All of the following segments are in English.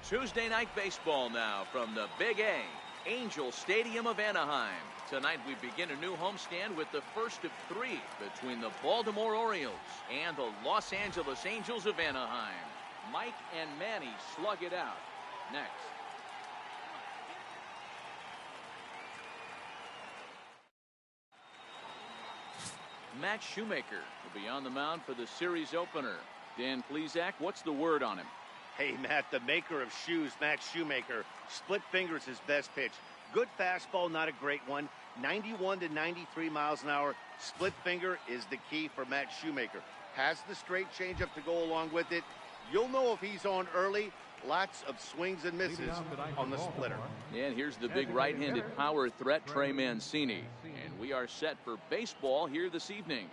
Tuesday night baseball now from the Big A, Angel Stadium of Anaheim. Tonight we begin a new homestand with the first of three between the Baltimore Orioles and the Los Angeles Angels of Anaheim. Mike and Manny slug it out next. Matt Shoemaker will be on the mound for the series opener. Dan Plesac, what's the word on him? Hey, Matt, the maker of shoes, Matt Shoemaker. Split fingers his best pitch. Good fastball, not a great one. 91 to 93 miles an hour. Split finger is the key for Matt Shoemaker. Has the straight changeup to go along with it. You'll know if he's on early. Lots of swings and misses on the splitter. And here's the big right-handed power threat, Trey Mancini. And we are set for baseball here this evening.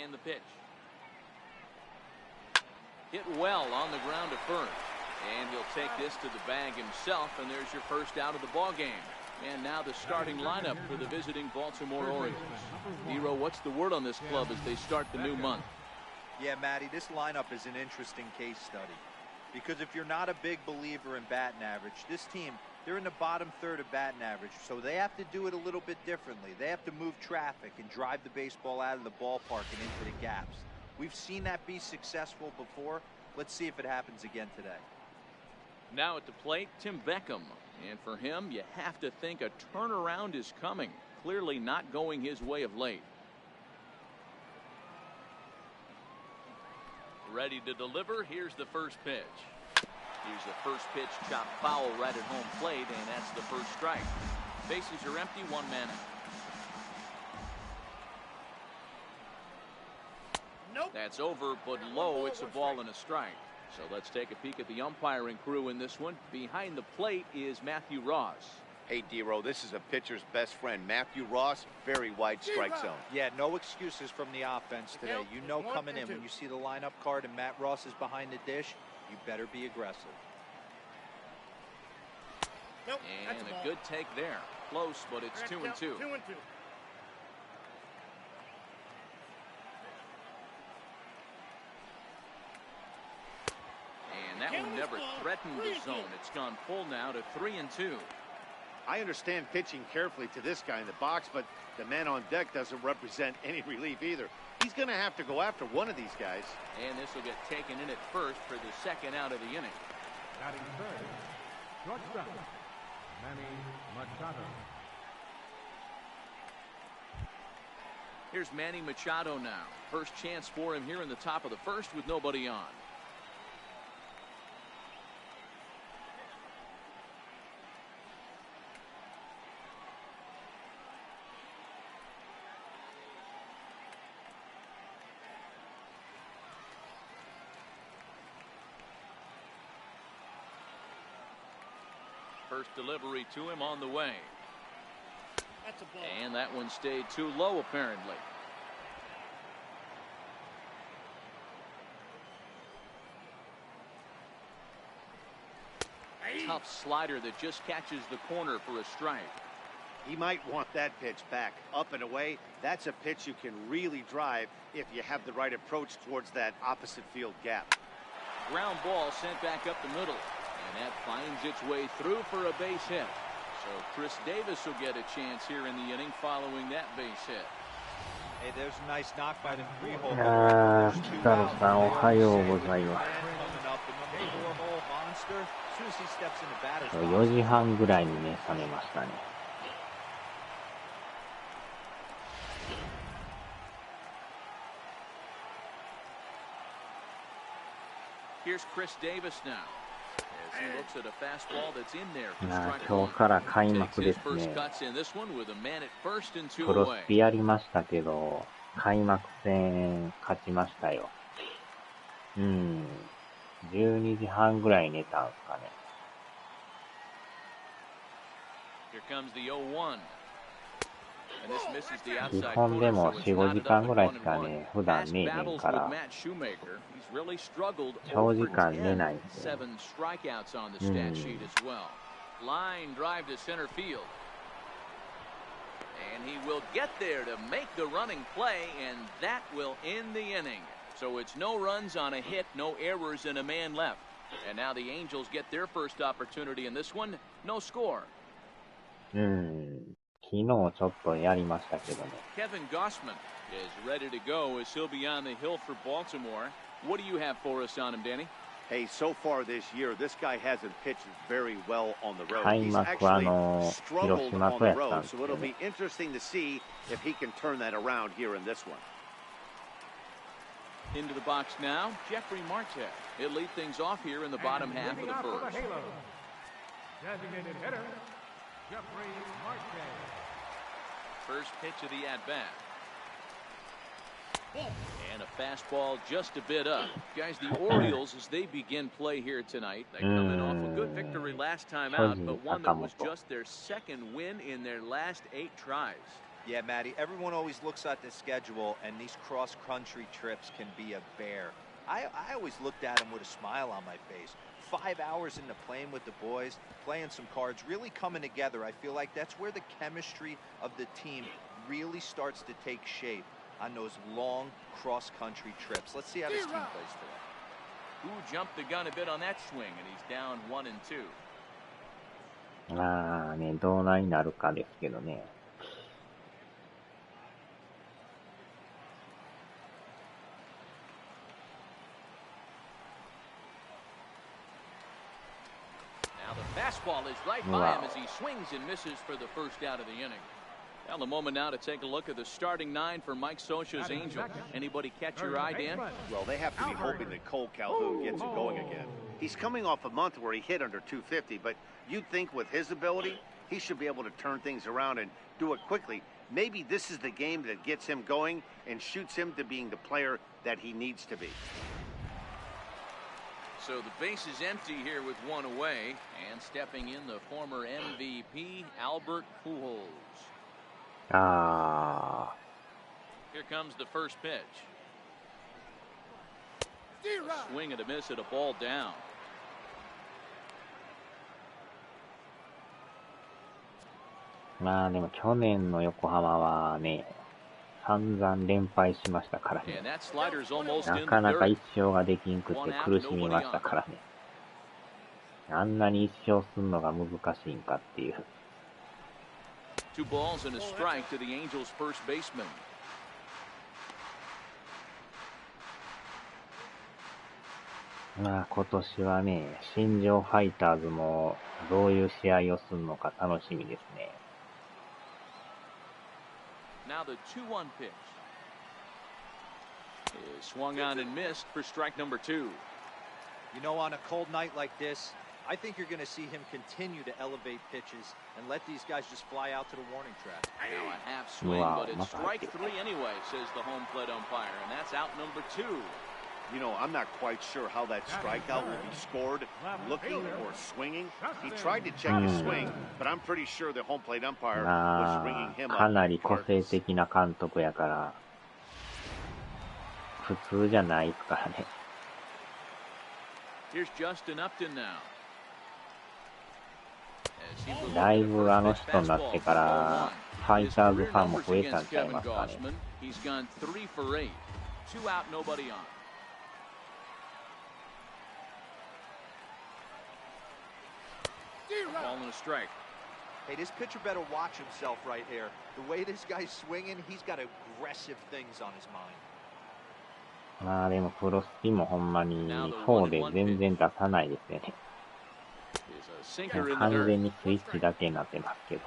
And the pitch. Hit well on the ground to first. And he'll take this to the bag himself, and there's your first out of the ball game. And now the starting lineup for the visiting Baltimore Orioles. Hero, what's the word on this club as they start the new month? Yeah, Matty, this lineup is an interesting case study. Because if you're not a big believer in batting average, this team, they're in the bottom third of batting average, so they have to do it a little bit differently. They have to move traffic and drive the baseball out of the ballpark and into the gaps. We've seen that be successful before. Let's see if it happens again today. Now at the plate, Tim Beckham. And for him, you have to think a turnaround is coming. Clearly not going his way of late. Ready to deliver. Here's the first pitch. Here's the first pitch, chopped foul right at home plate, and that's the first strike. Bases are empty, one man out. Nope. That's over, but low. It's a ball and a strike. So let's take a peek at the umpiring crew in this one. Behind the plate is Matthew Ross. Hey, D-Row, this is a pitcher's best friend. Matthew Ross, very wide strike zone. Yeah, no excuses from the offense today. You know coming in when you see the lineup card and Matt Ross is behind the dish, you better be aggressive. Nope, and a good take there. Close, but it's 2-2. 2-2. And that one never threatened the zone. It's gone full now to 3-2. I understand pitching carefully to this guy in the box, but the man on deck doesn't represent any relief either. He's going to have to go after one of these guys. And this will get taken in at first for the second out of the inning. Batting third, shortstop, Manny Machado. Here's Manny Machado now. First chance for him here in the top of the first with nobody on. First delivery to him on the way. That's a ball. And that one stayed too low, apparently. Tough slider that just catches the corner for a strike. He might want that pitch back. Up and away, that's a pitch you can really drive if you have the right approach towards that opposite field gap. Ground ball sent back up the middle. And that finds its way through for a base hit. So Chris Davis will get a chance here in the inning following that base hit. Hey, there's a nice knock by the three-hole. 北野さんおはようございます。4時半ぐらいに目覚めましたね。Here's Chris Davis now. As he looks at a fastball that's in there for まあ strike 今 one. 日から開 Takes 幕で his す first ね。 cuts in this one with a man at first and two プロス away. ピやりましたけど、開幕戦勝ちましたよ。12時半ぐらい寝たんすかね。Here comes the 0-1. And this misses the 基 outside 本で corner, も so it's 4、5 knotted 時 up 間 at ぐらい 1し and か 1. ね、普段 Past 寝えへん battles か with ら、 Matt Shoemaker. He's really struggled 長 over 時間寝 10, ないんですよ。 7 strikeouts on the stat sheet as well. Line drive to center field. And he will get there to make the running play, and that will end the inning. So it's no runs on a hit, no errors, and a man left. And now the Angels get their first opportunity in this one. No score. 昨日ちょっとやりましたけどね。 Kevin Gossman is ready to go as he'll be on the hill for Baltimore. What do you have for us on him, Danny? Hey, so far this year, this guy hasn't pitched very well on the road. 開 He's 幕は actually 広 struggled 島 on とや the ったん road, です so け it'll どね。 be interesting to see if he can turn that around here in this one. Into the box now, Jeffrey Marte. He'll lead things off here in the bottom half of Leading the off for first. the Halos, designated hitter, Jeffrey Marte. First pitch of the at-bat. And a fastball just a bit up. Guys, the Orioles, as they begin play here tonight, they come in off a good victory last time out, but one that was just their second win in their last 8 tries. Yeah, Matty, everyone always looks at the schedule, and these cross-country trips can be a bear. I always looked at them with a smile on my face. 5 hours into playing with the boys, playing some cards, really coming together. I feel like that's where the chemistry of the team really starts to take shape on those long cross-country trips. Let's see how this team plays today. Who jumped the gun a bit on that swing, and he's down 1 and 2. まあね、どうなになるかですけどね。Now the fastball is right by him as he swings and misses for the first out of the inning. Now the moment now to take a look at the starting 9 for Mike Scioscia's Angels. Anybody catch your eye, Dan? Well, they have to be hoping that Cole Calhoun gets it going again. He's coming off a month where he hit under 250, but you'd think with his ability, he should be able to turn things around and do it quickly. Maybe this is the game that gets him going and shoots him to being the player that he needs to be. So the base is empty here with 1 away, and stepping in the former MVP, Albert Pujols. Here comes the first pitch. A swing and a miss at a ball down. まあでも去年の横浜はね、散々連敗しましたからね。 And that slider's almost な in か the なか dirt. 一勝ができんくて苦しみましたからね。あんなに一勝するのが難しいんかっていう。 2 balls and a strike to the Angels' first baseman. まあ今年はね、新庄ファイターズもどういう試合をするのか楽しみですね。 Now the 2-1 pitch is swung on and missed for strike number 2. You know, on a cold night like this, I think you're going to see him continue to elevate pitches and let these guys just fly out to the warning track. Now a half swing, but it's strike 3 anyway, says the home plate umpire, and that's out number 2. You know, I'm not quite sure how that strikeout will be scored, looking or swinging. He tried to check the swing, but I'm pretty sure the home plate umpire was ringing him up. かなり個性的な監督やから、普通じゃないからね。 Here's Justin Upton now. だいぶあの人になってから、ファイターズファンも増えたんちゃいますかね。 He's gone 3 for 8. 2 out, nobody on. Ball and a strike. Hey, this pitcher better watch himself right here. The way this guy's swinging, he's got aggressive things on his mind. まあでもプロスピもほんまに4で全然出さないですよね。完全にスイッチだけになってますけど。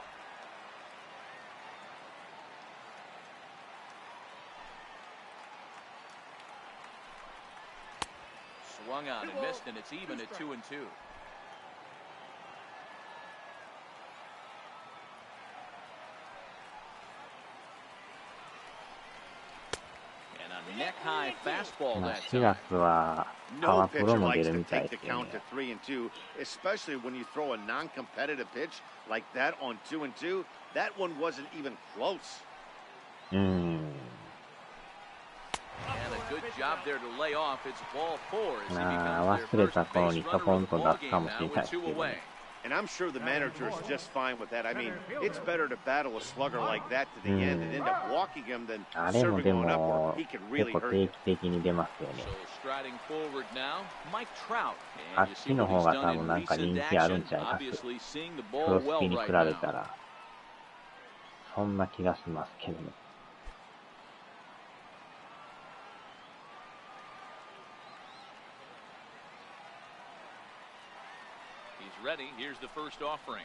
Swung on and missed, and it's even at 2 and 2. neck high fastball まあ that 4 time. 月はパ No ワープ pitcher ロも likes 出る to みたい take で the すよ count ね。 to 3-2, especially when you throw a non-competitive pitch like that on 2-2. That one wasn't even close. うーん。 And a good job there to lay off. It's ball 4 as he まあ becomes 忘 their れ first た頃 base にちょ runner こ of ん the と出 ball すか game もし now れない with です 2 けど away. ね。 And I'm sure the manager is just fine with that. I mean, it's better to battle a slugger like that to the end and end up walking him than あれも serving で one up も where he could 結 really 構 hurt 定 you. 期的に出ますよね。 So striding forward now, Mike Trout. あ And っ you ち see の what 方 he's が done 多 in 分なんか recent 人気あるん action. ちゃいます。 Obviously seeing the プ ball ロス well ピに比 right べ now. たら、そんな気がしますけどね。He's ready. Here's the first offering.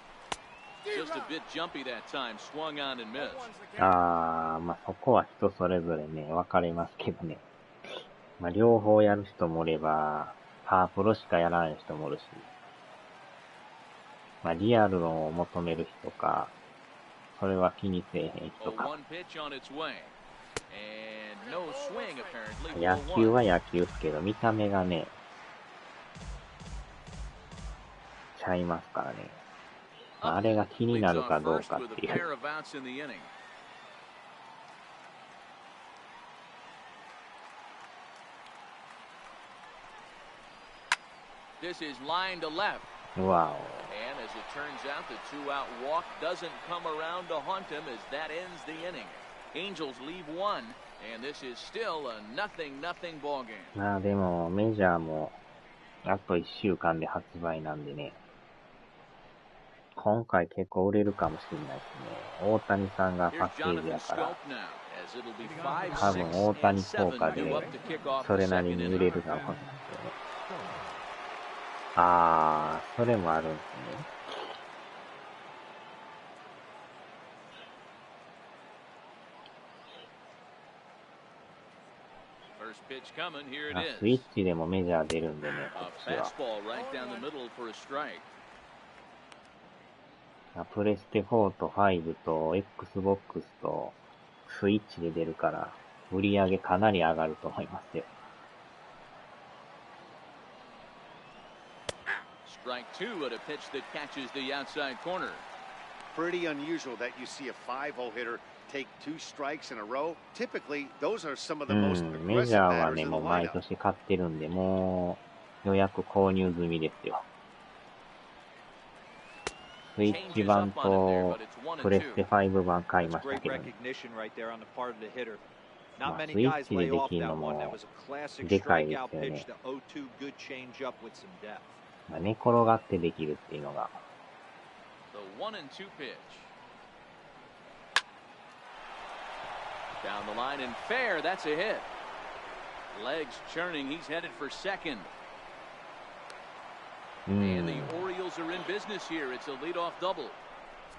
Just a bit jumpy that time. Swung on and missed. まあそこは人それぞれね、分かれますけどね。まあ両方やる人もおれば、パワープロしかやらない人もおるし、まあリアルを求める人か、それは気にせえへん人 Oh, か。 one pitch on its way. And no swing apparently. 野 Ball 球 one. は野球ですけど、見た目がね、ちゃいますからね。まああれが気になるかどうかっていう。 Pair of outs in the inning. This is line to left. わ And as it turns out, the 2-out walk doesn't come around to haunt him as that ends the inning. Angels leave one, and this is still a 0-0 ball game. お。まあでも、メジャーも、あと1週間で発売なんでね。今回結構売れるかもしれないですね。大谷さんがパ Here's ッケージ Jonathan やから Scope now, as it'll be 5, 多分 6, 大谷 and 効 7果 to で do up to kick off そ the れなり second に売 inning. れると思うんですよね。それもあるんですね。First pitch coming, here it スイッ is. チでもメジャー出るんでね、 A こっちは。 fastball right down the middle for a strike. プレステ4と5と Xbox とスイッチで出るから、売り上げかなり上がると思いますよ。Strike two at a pitch that catches the outside corner. Pretty unusual that you see a 5-0 hitter take 2 strikes in a row. Typically, those are some of the most メ aggressive ジャーは batters ね、 in も the う毎 lineup. 年買ってるんで、もう予約購入済みですよ。スイッチ版とプレステ5版買いま That's した great けどね。 recognition right there on the part of the hitter. ま Not あ many スイッ guys チで lay で off きる that の one. も That was a classic でかいで strikeout すよ pitch ね。 to 0-2, good change up with some depth. まあ寝転がってできるっていうのが。 The 1-2 pitch. Down the line and fair. That's a hit. Legs churning. He's headed for second. And the Orioles are in business here. It's a leadoff double.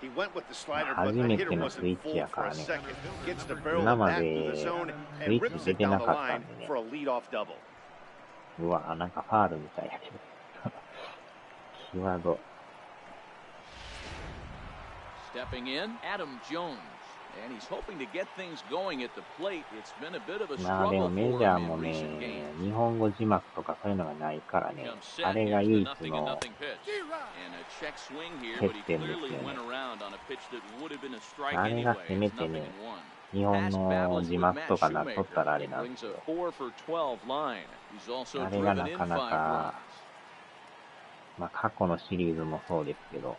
He went with the slider, 初 but the めて hitter のスイ wasn't ッチや full か for ら a ね。 second. Gets the barrel 今 of ま back で through the zone スイ and ッチ rips 出 it て down な the かった line んでね。 for a leadoff double. うわ、なんかファールみたいやけど。際どい。 Stepping in, Adam Jones. And he's hoping to get things going at the plate. It's been a bit of a まあで struggle も for メジャー him も in ね、 recent games. 日本語字幕とかそういうのがないからね、 Comes あ set. れが Here's the 唯一 nothing and の nothing pitch. And a check swing here, 欠 but he 点ですよ clearly ね。 went around on a pitch that would have been a strike あれが anyway. せめ It's て nothing ね、 and one. 日本 Past の battles 字 with 幕 Matt とかなっとっ Shoemaker. たらあれ He なんです brings け a ど、 4 for 12 line. He's also あれが driven な in か 5なか、 runs. まあ過去のシリーズもそうですけど、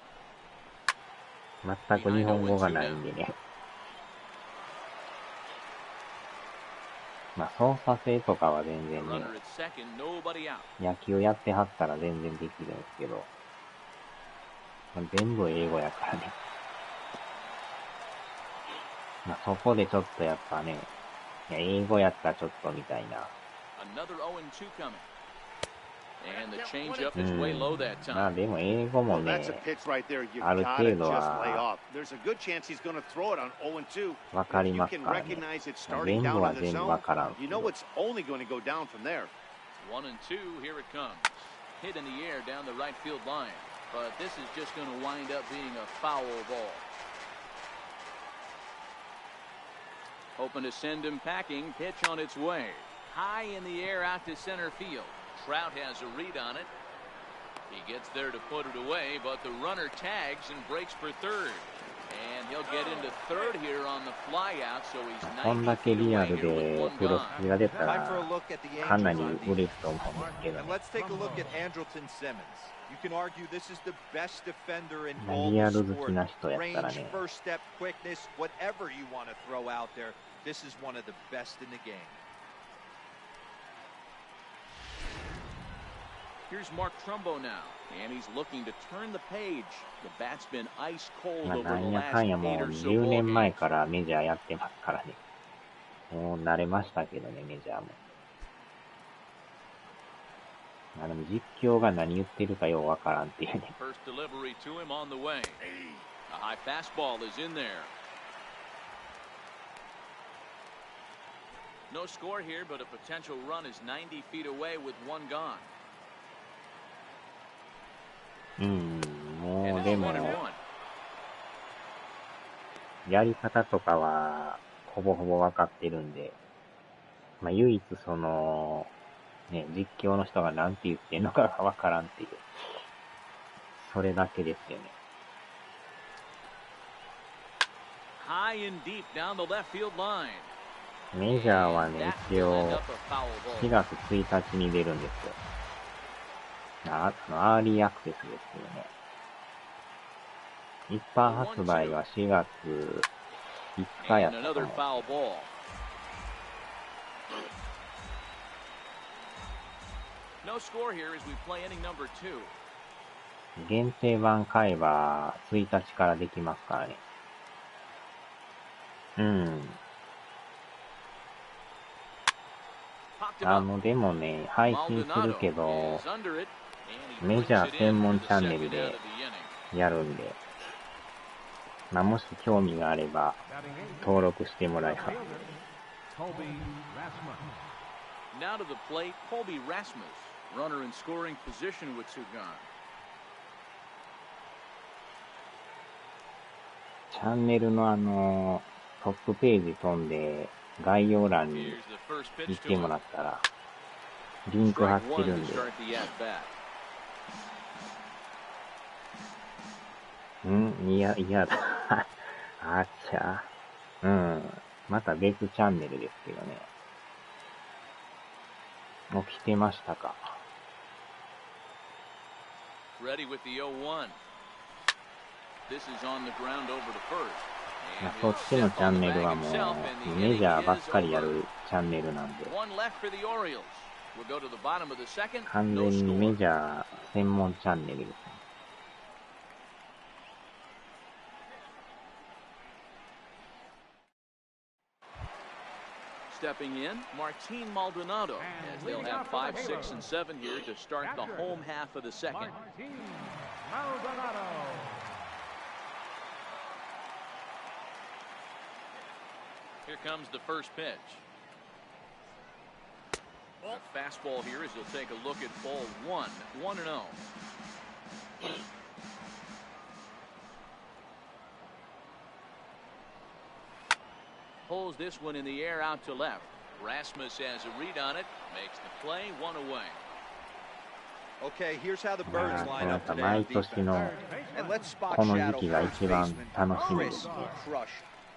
全く日本語がないんでね。まあ操作性とかは全然ね、 Runner at second, nobody out. 野球やってはったら全然できるんですけど、まあ全部英語やからね。まあそこでちょっとやっぱね、いや英語やったらちょっとみたいな。 Another 0-2 coming. And the changeup is way low that まあ time. でも英語も Well, ね、 that's a pitch right there. You ある gotta 程 just 度 lay は off. There's a good chance he's going to throw it on 0-2. わかり If you ます can からね。 recognize it starting 全部 down は in the 全部わ zone, からんす you け know ど。 it's only going to go down from there. 1-2, here it comes. Hit in the air down the right field line. But this is just going to wind up being a foul ball. Hoping to send him packing. Pitch on its way. high in the air out to center field. Trout has a read on it. He gets there to put it away, but the runner tags and breaks for third. And he'll get into third here on the flyout, so he's こんだけリアルでプロスピが出た Time ら for a look at the かなり Angels on 売れ defense. ると思うんですけど And ね。 let's take a look at Andrelton Simmons. You can argue this is the best defender in まあ all リア the ル好 sport. きな人やったら Range, ね。 first step, quickness, whatever you want to throw out there, this is one of the best in the game. Here's Mark Trumbo now, and he's looking to turn the page. The bat's been ice cold まあ over な the んや last かんや 8 もう or so 10 ball 年前 games. からメジャーやってますからね。もう慣れましたけどね、メジャーも。まあでも実況が何言ってるかようわからんっていうね。 First delivery to him on the way. A high fastball is in there. No score here, but a potential run is 90 feet away with one gone. うん、も And う it's でも、 1 and 1. やり方とかはほぼほぼ分かってるんで、まあ唯一その、ね、実況の人が何て言ってんのかが分からんっていう、それだけですよね。High and deep down the left field line. メジャーはね、 That 一 will 応 end up a foul 4 ball. 月1日に出るんですよ。アーリーアクセスですけどね。一般発売は4月5日やっ And たと another 思う。 foul ball. No score here as we play inning number 2. 限定版買えば1日からできますからね。うん。でもね、配信するけど、メジャー専門チャンネルでやるんで、まあ、もし興味があれば登録してもらえば。Now to the plate, Colby Rasmus, runner in scoring position with two gone. チャンネルのトップページ飛んで概要欄に Here's the first 行 pitch って to も him. らったらリンク貼 Strike って one る to んで。 start the at bat. いやだ。あっちゃ。また別チャンネルですけどね。起きてましたか。Ready with the 0-1. This is on the ground over to first. そっちのチャンネルはもうメジャーばっかりやるチャンネルなんで、 One left for the Orioles. We'll go to the bottom of the second. 完 No 全にメ score. ジャー専門チャンネルですね。Stepping in, Martin Maldonado, as they'll have 5, 6, and 7 here to start the home half of the second. Martin Maldonado. Here comes the first pitch. A fastball here as he'll take a look at ball 1, 1-0. Pulls this one in the air out to left. Rasmus has a read on it, makes the play, one away. Okay, here's how the ま Birds あ、 line なん up か today 毎 on 年 defense. の And let's spot この shadow 時期が first 一番 baseman 楽しみですね。 Chris Crush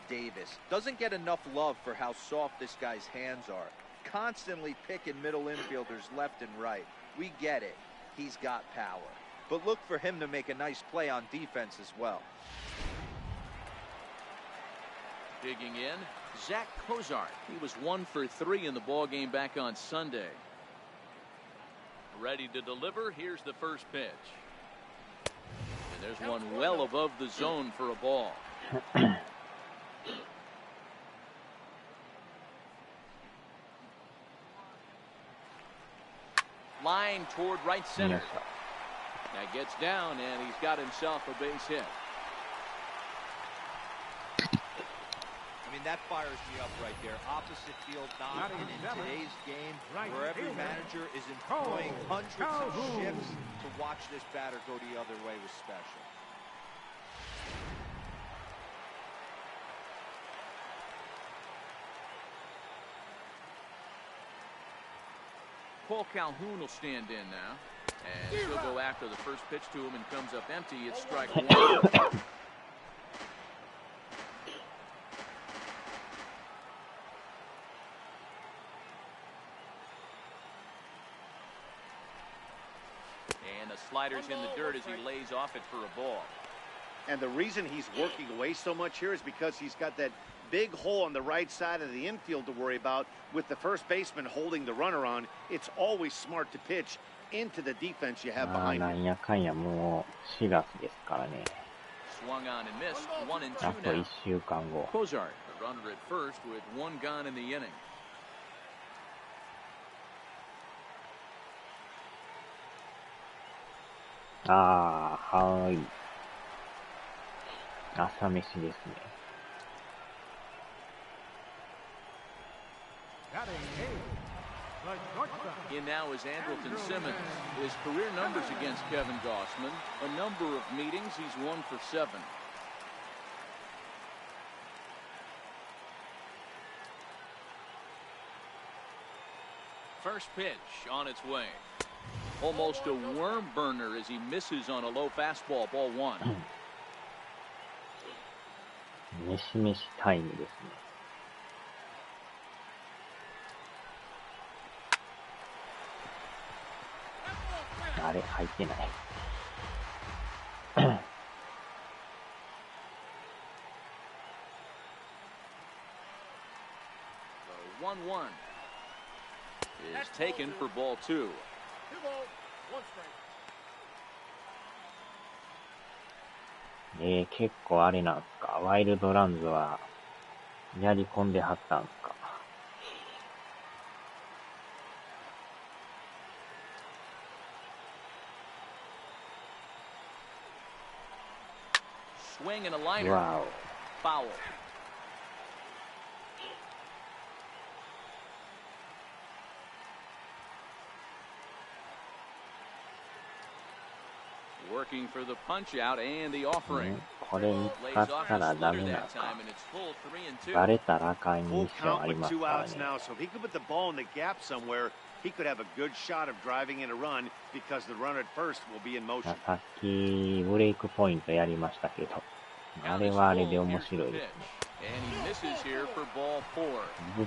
Davis. Doesn't get enough love for how soft this guy's hands are. Constantly picking middle infielders left and right. We get it. He's got power. But look for him to make a nice play on defense as well. Digging in, Zach Cozart. He was 1 for 3 in the ballgame back on Sunday. Ready to deliver. Here's the first pitch. And there's one well above the zone for a ball. Line toward right center. That gets down, and he's got himself a base hit. I mean, that fires me up right there. Opposite field knock, and in today's game, where every manager is employing hundreds of shifts, to watch this batter go the other way was special. Cole Calhoun will stand in now. And he'll go after the first pitch to him and comes up empty. It's strike one. And the slider's in the dirt as he lays off it for a ball. And the reason he's working away so much here is because he's got that big hole on the right side of the infield to worry about. With the first baseman holding the runner on, it's always smart to pitch into the defense you have behind him. なんやかんやもう4月ですからね。 Swung on and missed. 1 and 2あと now. 1週間後。 Cozart, a runner at first with 1 gone in the inning. ああ、はーい。朝飯ですね。In now is Andrelton Simmons. His career numbers against Kevin Gossman. A number of meetings, he's 1 for 7. First pitch on its way. Almost a worm burner as he misses on a low fastball, ball 1. 飯飯タイムですね。あれ、入ってない。The 1-1 is taken for ball 2. 結構あれなんすか。ワイルドランズはやり込んではったんすか。Swing and a liner. Wow. Foul. Working for the punch out and the offering. これに使ったらダメなんすか。バレたらあかん印 Full 象 count あり with ます 2 から outs ね。 now, so if he could put the ball in the gap somewhere, he could have a good shot of driving in a run because the runner at first will be in motion. さっきブレイクポイントやりましたけど、あれはあれで面白いですね。 And he misses here for ball 4.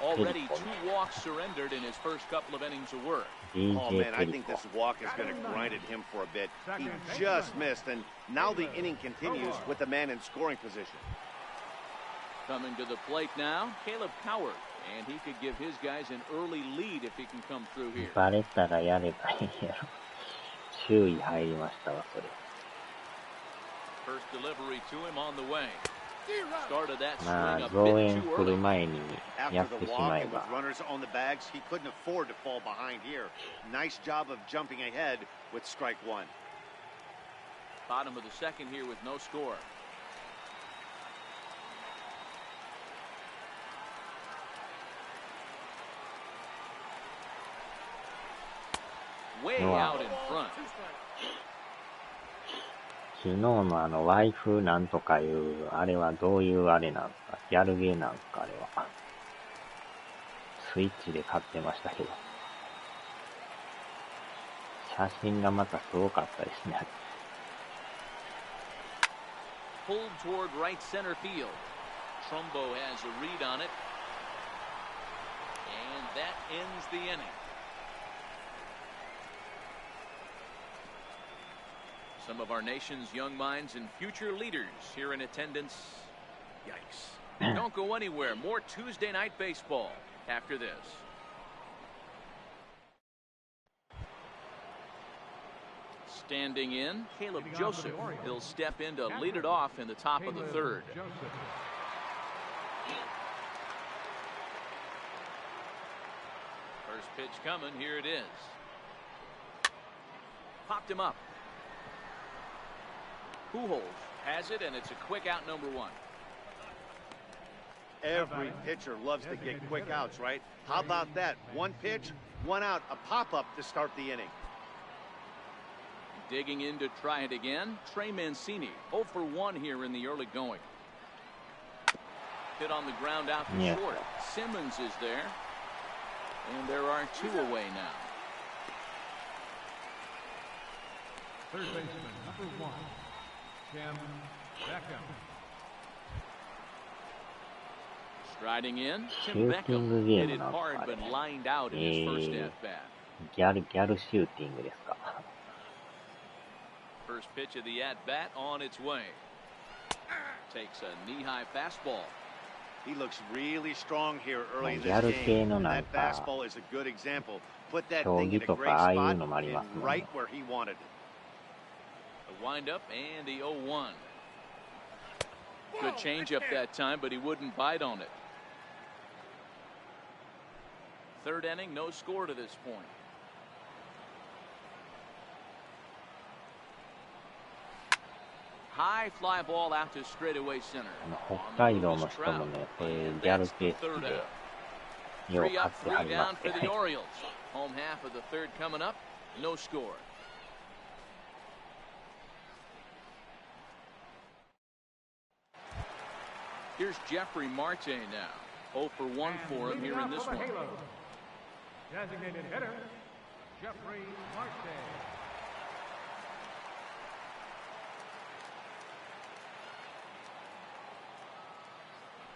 Already 2 walks surrendered in his first couple of innings of work. Oh man, I think this walk is going to grind at him for a bit. He just missed, and now the inning continues with the man in scoring position. Coming to the plate now, Caleb Coward. And he could give his guys an early lead if he can come through here. バレたらやればいいやろ。注意入りましたわ、それ。 First delivery to him on the way. Started that ま swing あ、 a 増 bit 援 too 来る early. 前にや After っ the てし walk まえ and ば with。runners on the bags, he couldn't afford to fall behind here. Nice job of jumping ahead with strike 1. Bottom of the second here with no score. Way Wow. out in front. 昨日のワイフなんとかいう、あれはどういうあれなんすか。ギャルゲーなんすか、あれは。スイッチで買ってましたけど。写真がまたすごかったですね。 Pulled toward right center field. Trumbo has a read on it. And that ends the inning. Some of our nation's young minds and future leaders here in attendance. Yikes. Don't go anywhere. More Tuesday night baseball after this. Standing in, Caleb Joseph. He'll step in to lead it off in the top of the third. First pitch coming. Here it is. Popped him up. Pujols has it, and it's a quick out, number 1. Every pitcher loves to get quick outs, right? How about that? 1 pitch, 1 out, a pop-up to start the inning. Digging in to try it again, Trey Mancini, 0 for 1 here in the early going. Hit on the ground out to short. Simmons is there. And there are 2 away now. Third baseman, number 1, Tim Beckham. Striding in, シ Tim ューティング Beckham ゲー hit ム it なんです hard か、あれ but ね。lined out in his first at bat. ギャルシューティングですか。First pitch of the at bat on its way. Takes a knee-high fastball. He looks really strong here early in ギャル this 系 game. の And なん that か fastball is a good example. Put that 競 thing 技 in a と great かああいう spot のもあります and もん right ね。 where he wanted it. The windup and the 0-1. Good changeup that time, but he wouldn't bite on it. Third inning, no score to this point. High fly ball out to straightaway center. 北海道の人もね、そういうギャル系好きで、よう Three 買 up, っては three りま down すけ for ど the ね。 Orioles. Home half of the third coming up, no score. Here's Jeffrey Marte now. 0 for 1 for him here in this one. Designated hitter, Jeffrey Marte.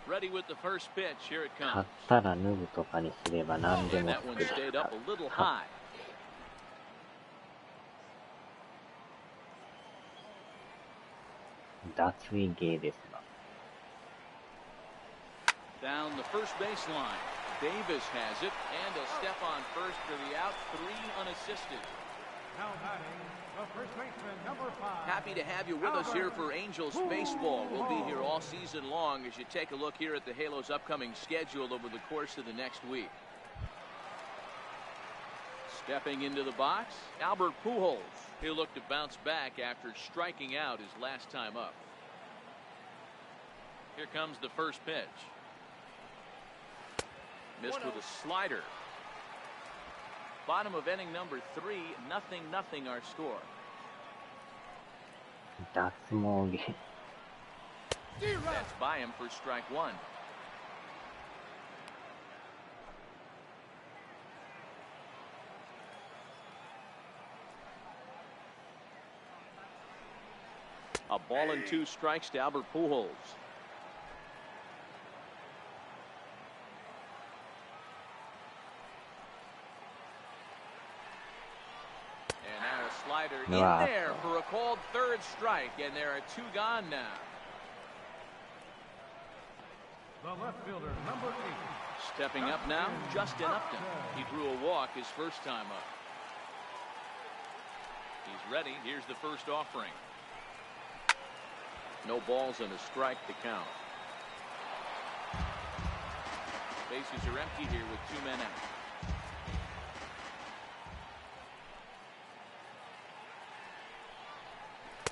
Ready with the first pitch. Here it 買 comes. ったら脱ぐとかにすれば何で And も that one 作れ stayed る up a little high.脱衣芸ですな。Down the first baseline. Davis has it, and a step on first for the out. 3 unassisted. Now batting, the first baseman, number 5. Happy to have you with us here for Angels Baseball. We'll be here all season long as you take a look here at the Halos' upcoming schedule over the course of the next week. Stepping into the box, Albert Pujols. He'll look to bounce back after striking out his last time up. Here comes the first pitch. Missed with a slider. Bottom of inning number 3, 0-0 our score. 脱毛芸。 That's by him for strike 1. A ball and 2 strikes to Albert Pujols. And now a slider in Wow. there for a called third strike, and there are 2 gone now. The left fielder, number 8. Stepping up now, Justin Upton. He drew a walk his first time up. He's ready. Here's the first offering. No balls and a strike to count. Bases are empty here with 2 men out.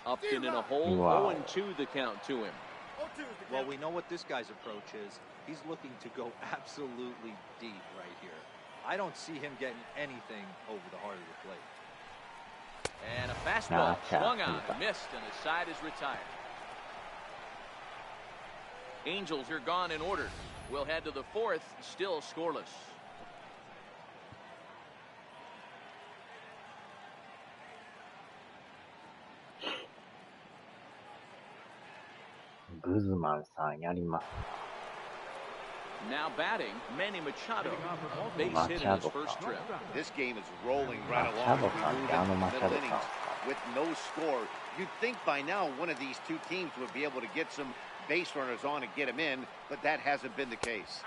Upton in a hole. Wow. 0-2 the count to him. Well, we know what this guy's approach is. He's looking to go absolutely deep right here. I don't see him getting anything over the heart of the plate. And a fastball swung on and missed, and the side is retired. Angels are gone in order. We'll head to the 4th, still scoreless. グズマンさんやります。 Now batting, Manny Machado. Base hit in his Machado. first trip. This game is rolling right Machado along.さんってあのマチャドさんですか。 With no score, you'd think by now one of these two teams would be able to get some base runners on and get them in, but that hasn't been the case.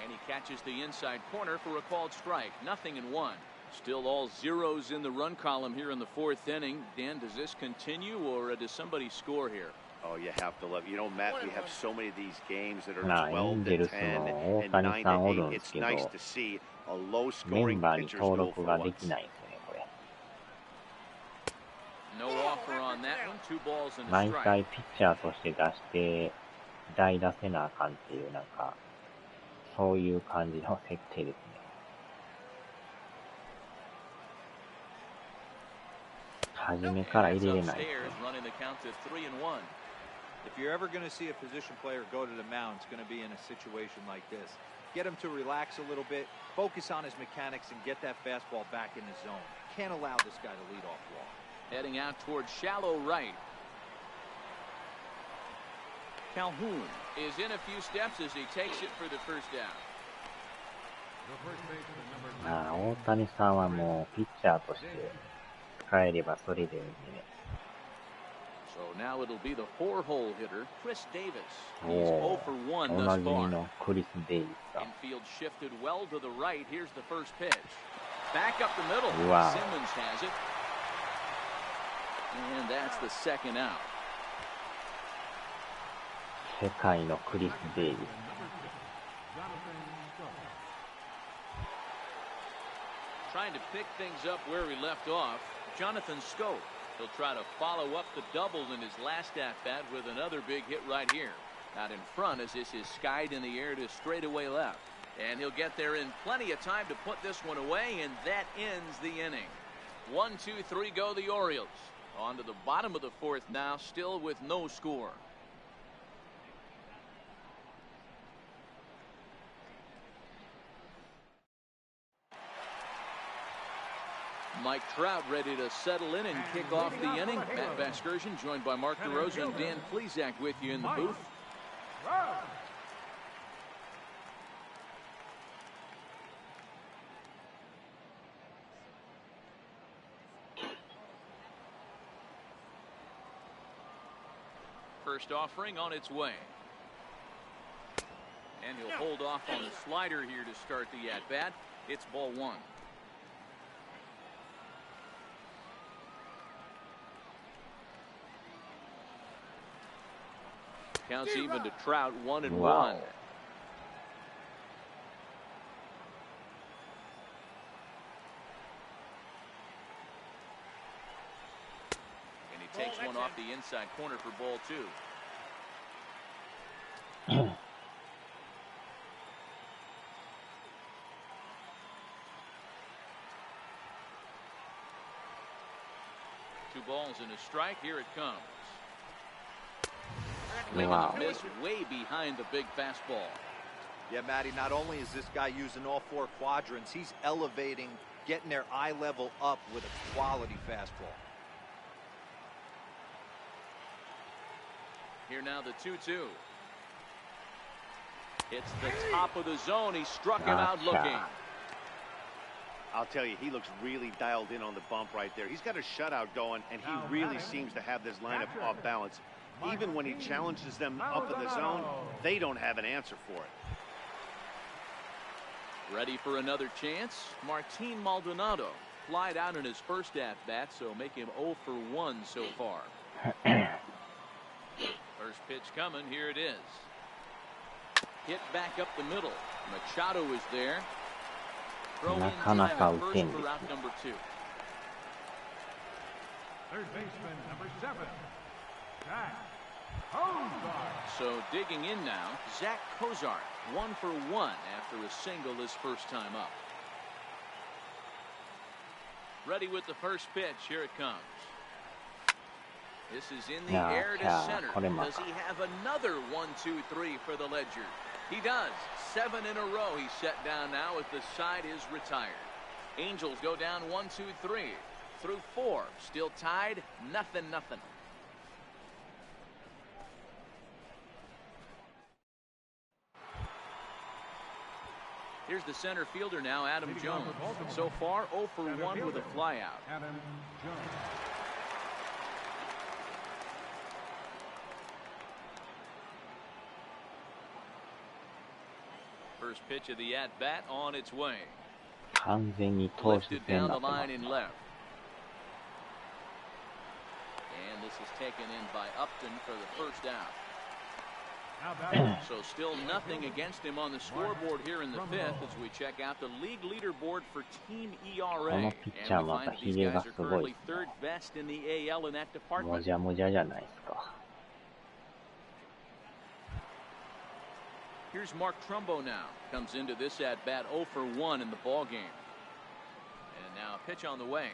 And he catches the inside corner for a called strike. 0-1. Still all zeros in the run column here in the 4th inning. Dan, does this continue, or does somebody score here? Oh, you have to love. You know, Matt, we have so many of these games that are エンジェル 12 to ス 10 and の大谷さんおるん 9 to 8. です It's けど、 nice to see a メ low-scoring ンバーに pitchers 登 go 録 for がで once. きないですね、これ。 No offer on that one. 2 balls and a 毎 strike. 回ピッチャーとして出して、代打せなあかんっていう、なんか、そういう感じの設定ですね。初めから入れれないですね。 Running the count to 3-1. If you're ever going to see a position player go to the mound, it's going to be in a situation like this. Get him to relax a little bit, focus on his mechanics, and get that fastball back in his zone. Can't allow this guy to lead off walk. Heading out towards shallow right. Calhoun is in a few steps as he takes it for the first down. 大谷さんはもうピッチャーとして使えればそれでいいんでね。So now it'll be the 4-hole hitter, Chris Davis. He's お 0 for 1 お thus なじみ far. のクリス・デイビスだ。 Infield shifted well to the right. Here's the first pitch. Back up the middle. Wow. Simmons has it. And that's the second out. 世界のクリス・デイビス。Trying to pick things up where he left off, Jonathan Scope. He'll try to follow up the double in his last at-bat with another big hit right here. Out in front as this is skied in the air to straightaway left. And he'll get there in plenty of time to put this one away, and that ends the inning. 1, 2, 3 go the Orioles. On to the bottom of the fourth now, still with no score. Mike Trout ready to settle in and kick off the inning. Matt Vasgersian joined by Mark DeRosa and Dan Plesac with you in the booth. First offering on its way. And he'll hold off on the slider here to start the at-bat. It's ball one. Counts even to Trout, 1-1. Wow. And he takes one off the inside corner for ball two. Two balls and a strike. Here it comes. Wow. Miss way behind the big fastball. Yeah, Matty, not only is this guy using all four quadrants, he's elevating, getting their eye level up with a quality fastball. Here now the 2-2. It's the top of the zone. He struck him out looking. I'll tell you, he looks really dialed in on the bump right there. He's got a shutout going, and he really seems to have this lineup off balance. Even when he challenges them up in the zone, they don't have an answer for it. Ready for another chance? Martin Maldonado flied out in his first at-bat, so make him 0 for 1 so far. First pitch coming. Here it is. Hit back up the middle. Machado is there. Throw in first for route number 2. Third baseman, number 7. Zach Kozar. So digging in now, Zach Kozar, 1 for 1 after a single his first time up. Ready with the first pitch. Here it comes. This is in the air to center. Does he have another 1, 2, 3 for the ledger? He does. 7 in a row he's set down now as the side is retired. Angels go down 1, 2, 3 through 4. Still tied, 0-0. Here's the center fielder now, Adam Jones. So far, 0 for 1 with a flyout. Adam Jones. First pitch of the at-bat on its way. 完全に投手 Lifted 戦 down だ the と思 line in left. And this is taken in by Upton for the first out. So still nothing against him on the scoreboard here in the fifth as we check out the league leaderboard for team ERA. And we find that these guys are currently third best in the AL in that も department. じゃもじゃじゃないですか。 Here's Mark Trumbo now. Comes into this at-bat 0 for 1 in the ball game. And now a pitch on the way.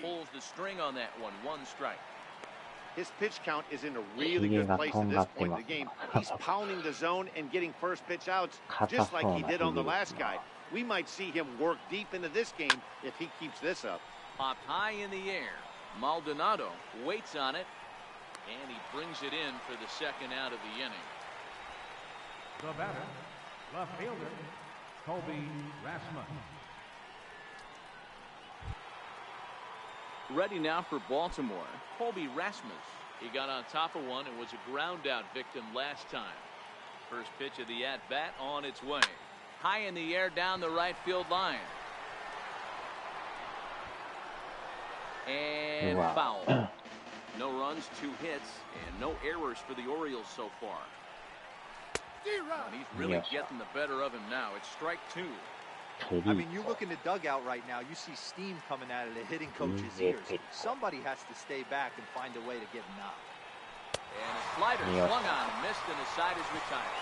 Pulls the string on that one. 1 strike. His pitch count is in a really good place at this point in the game. He's pounding the zone and getting first pitch outs just like he did on the last guy. We might see him work deep into this game if he keeps this up. Popped high in the air. Maldonado waits on it, and he brings it in for the second out of the inning. The batter, left fielder, Colby Rasmus. Ready now for Baltimore, Colby Rasmus. He got on top of one and was a ground out victim last time. First pitch of the at-bat on its way. High in the air down the right field line. And foul. No runs, 2 hits, and no errors for the Orioles so far. And he's really getting the better of him now. It's strike 2. I mean, you look in the dugout right now, you see steam coming out of the hitting coach's ears. Somebody has to stay back and find a way to get him out. And a slider swung on and missed, and the side is retired.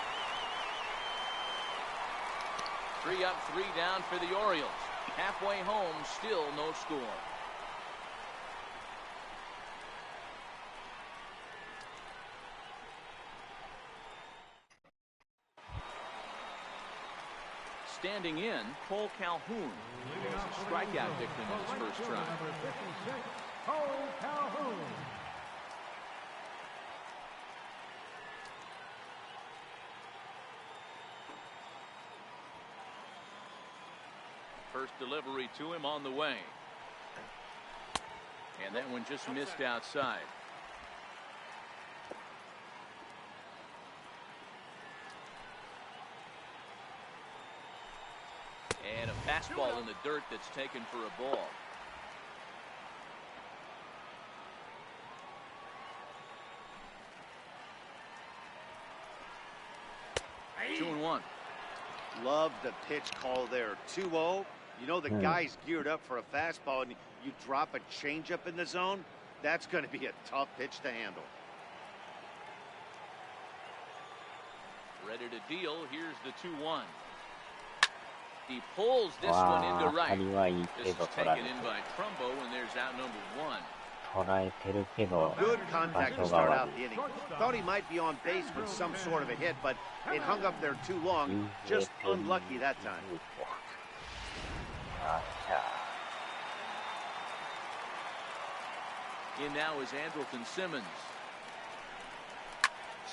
3 up, 3 down for the Orioles. Halfway home, still no score. Standing in, Cole Calhoun was a strikeout victim in his first try. Number 56, Cole Calhoun. First delivery to him on the way. And that one just missed outside. And a fastball in the dirt that's taken for a ball. Two and one. Love the pitch call there. 2-0. You know the guy's geared up for a fastball, and you drop a changeup in the zone. That's going to be a tough pitch to handle. Ready to deal. Here's the 2-1. He pulls this one into right. This is taken in by Trumbo, and there's out number 1. Good contact to start out the inning. Thought he might be on base with some sort of a hit, but it hung up there too long. Just unlucky that time. In now is Andrelton Simmons.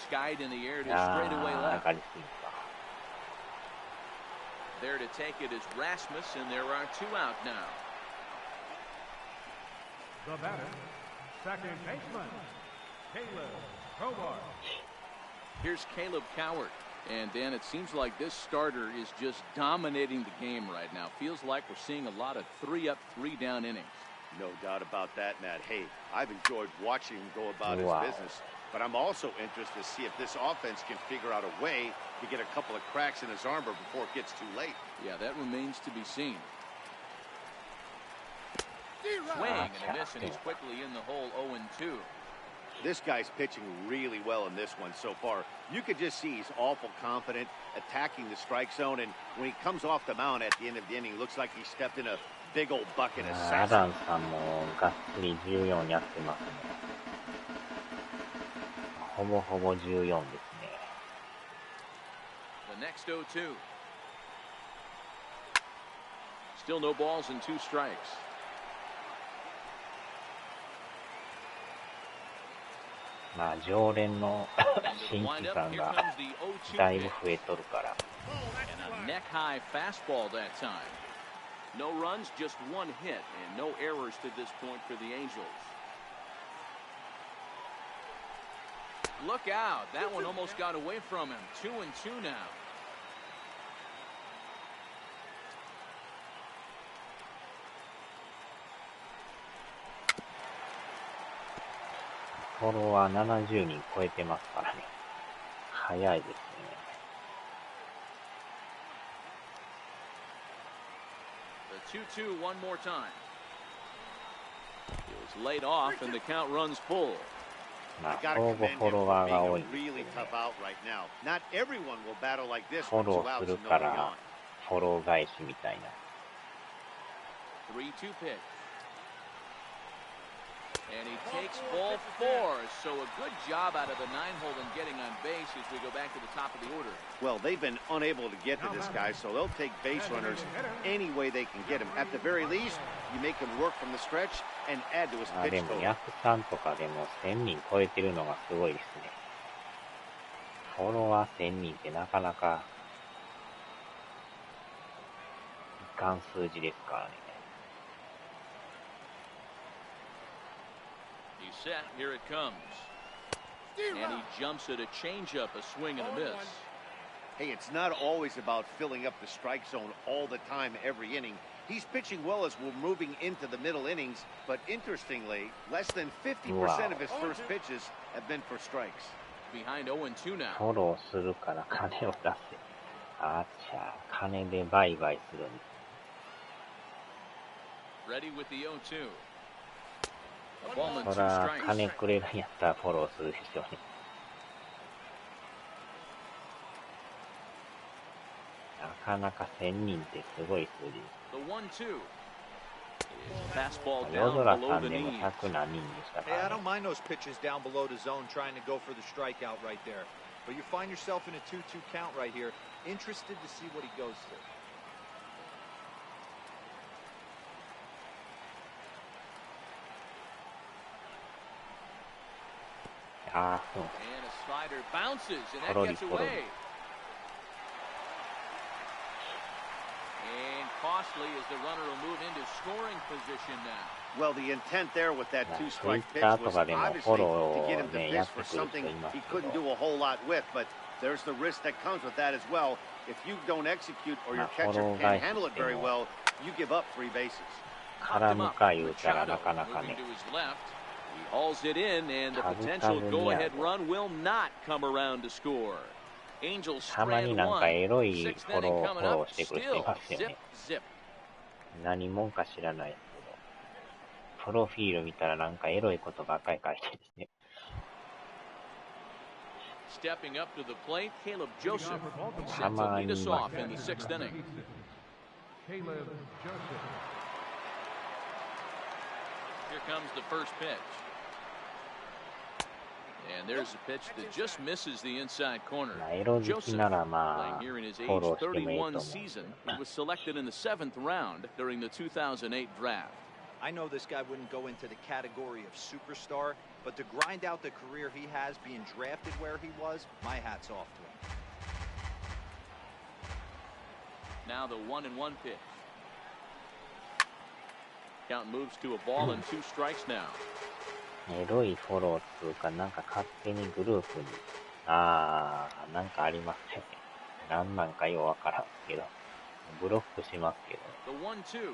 Skied in the air to straightaway left. There to take it is Rasmus, and there are 2 out now. The batter, second baseman, Caleb Crowbar. Here's Caleb Coward. And, Dan, it seems like this starter is just dominating the game right now. Feels like we're seeing a lot of 3 up, 3 down innings. No doubt about that, Matt. Hey, I've enjoyed watching him go about his business, but I'm also interested to see if this offense can figure out a way to get a couple of cracks in his armor before it gets too late. Yeah, that remains to be seen. Swing and a miss, and he's quickly in the hole 0-2. This guy's pitching really well in this one so far. You could just see he's awful confident attacking the strike zone, and when he comes off the mound at the end of the inning, looks like he stepped in a big old bucket of sass. アダンさんもがっつり14やってますね。ほぼほぼ14ですね。The next 0-2. Still no balls and 2 strikes. まあ常連の新規さんがだいぶ増えとるから。And a neck high fastball that time. No runs, just 1 hit, and no errors to this point for the Angels. Look out. That one almost got away from him. 2-2 now. フォロワー70人超えてますからね。早いですね。The 2-2 one more time. It was laid off, and the count runs full. まあ、相互フォロワーが多い。フォローするから、フォロー返しみたいな。3-2 pitch. And he takes ball 4, so a good job out of the 9-hole in getting on base as we go back to the top of the order. Well, they've been unable to get to this guy, so they'll take base runners any way they can get him. At the very least, you make him work from the stretch and add to his あ、 pitch でも total. 103とかでも1000人超えてるのがすごいですね。フォロワー1000人ってなかなかいかん数字ですからね。He's set. Here it comes. And he jumps at a changeup, a swing and a miss. Hey, it's not always about filling up the strike zone all the time every inning. He's pitching well as we're moving into the middle innings, but interestingly, less than 50% of his first pitches have been for strikes. Behind 0-2 now. フォローするから金を出せ。あっちゃ、金で売買するんです。 Ready with the 0-2. A ball and そ 2 ら、 strikes. 金くれるんやったらフォローするでしょうね。なかなか1000人ってすごい数字。 The 1-2. Fastball 夜 down 空 below さん the でも knee. 100何人でしたか Hey, I ら don't ね。 mind those pitches down below the zone trying to go for the strikeout right there. But you find yourself in a 2-2 count right here. Interested to see what he goes to. ああ、そう。 And a slider bounces, and that Parodi, gets parodi. away. And costly as the runner will move into scoring position now. Well, the intent there with that Yeah, two-strike pitch Twitter was とかでも obviously フォロ to ー get him to ね、 pitch やって for くる人 something います he け couldn't ど、 do a whole lot with, but there's the risk that comes with that as well. If you don't execute or your catcher can't handle it very well, you give up 3 bases. 絡むか言うたらなかなか Moving ね、 to his left. He hauls it in, and the Tabu potential tabu go-ahead niya. run will not come around to score. Angels たまに strand なんか one. エロい Sixth フォ inning ロ coming ー up. してくる人い Still ますよ zip, ね。 zip. 何者か知らないですけど、プロフィール見たらなんかエロいことばっかり書いてるんですね。 Stepping up to the plate, Caleb Joseph set to Come lead us on. off in the 6th inning. Caleb Joseph. Here comes the first pitch. And there's a pitch that just misses the inside corner. まあ、エロ好き Joseph, ならま playing あ、 here in his フォ age ローしてもいいと思うん 31 ですけ season, ど he was selected in the 7th round during the 2008 draft. I know this guy wouldn't go into the category of superstar, but to grind out the career he has being drafted where he was, my hat's off to him. Now the 1-1 pitch. Count moves to a ball and 2 strikes now. エロいフォローっていうか、なんか勝手にグループに、なんかありますね。なんなんかようわからんけど、ブロックしますけど、 The 1-2.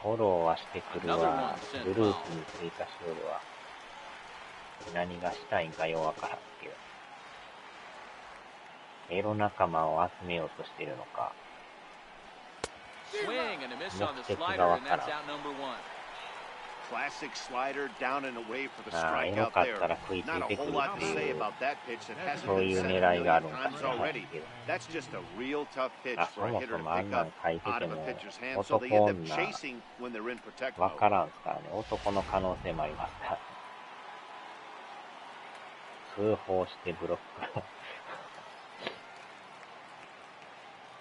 フォローはしてくるわ、グループに追加しよるわ。何がしたいんかようわからんけど。エロ仲間を集めようとしてるのか。 Swing and a miss on the slider, and that's out number 1. Classic slider down and away for the ああ、エ strike ロ out かっ there. たら食いつ Not い a てく whole る lot って to い say う、 about that pitch that hasn't そう been いう said 狙 a いがあ million るんか times もしれない already. けど。 That's just a real tough pitch あ、 for そ a も hitter そ to もあ pick んな up ん書いて out て of a も、 pitcher's hand, so they 男 end up 女 chasing when they're in protect わ mode. からんすからね。男の可能性もありますから。通報してブロック。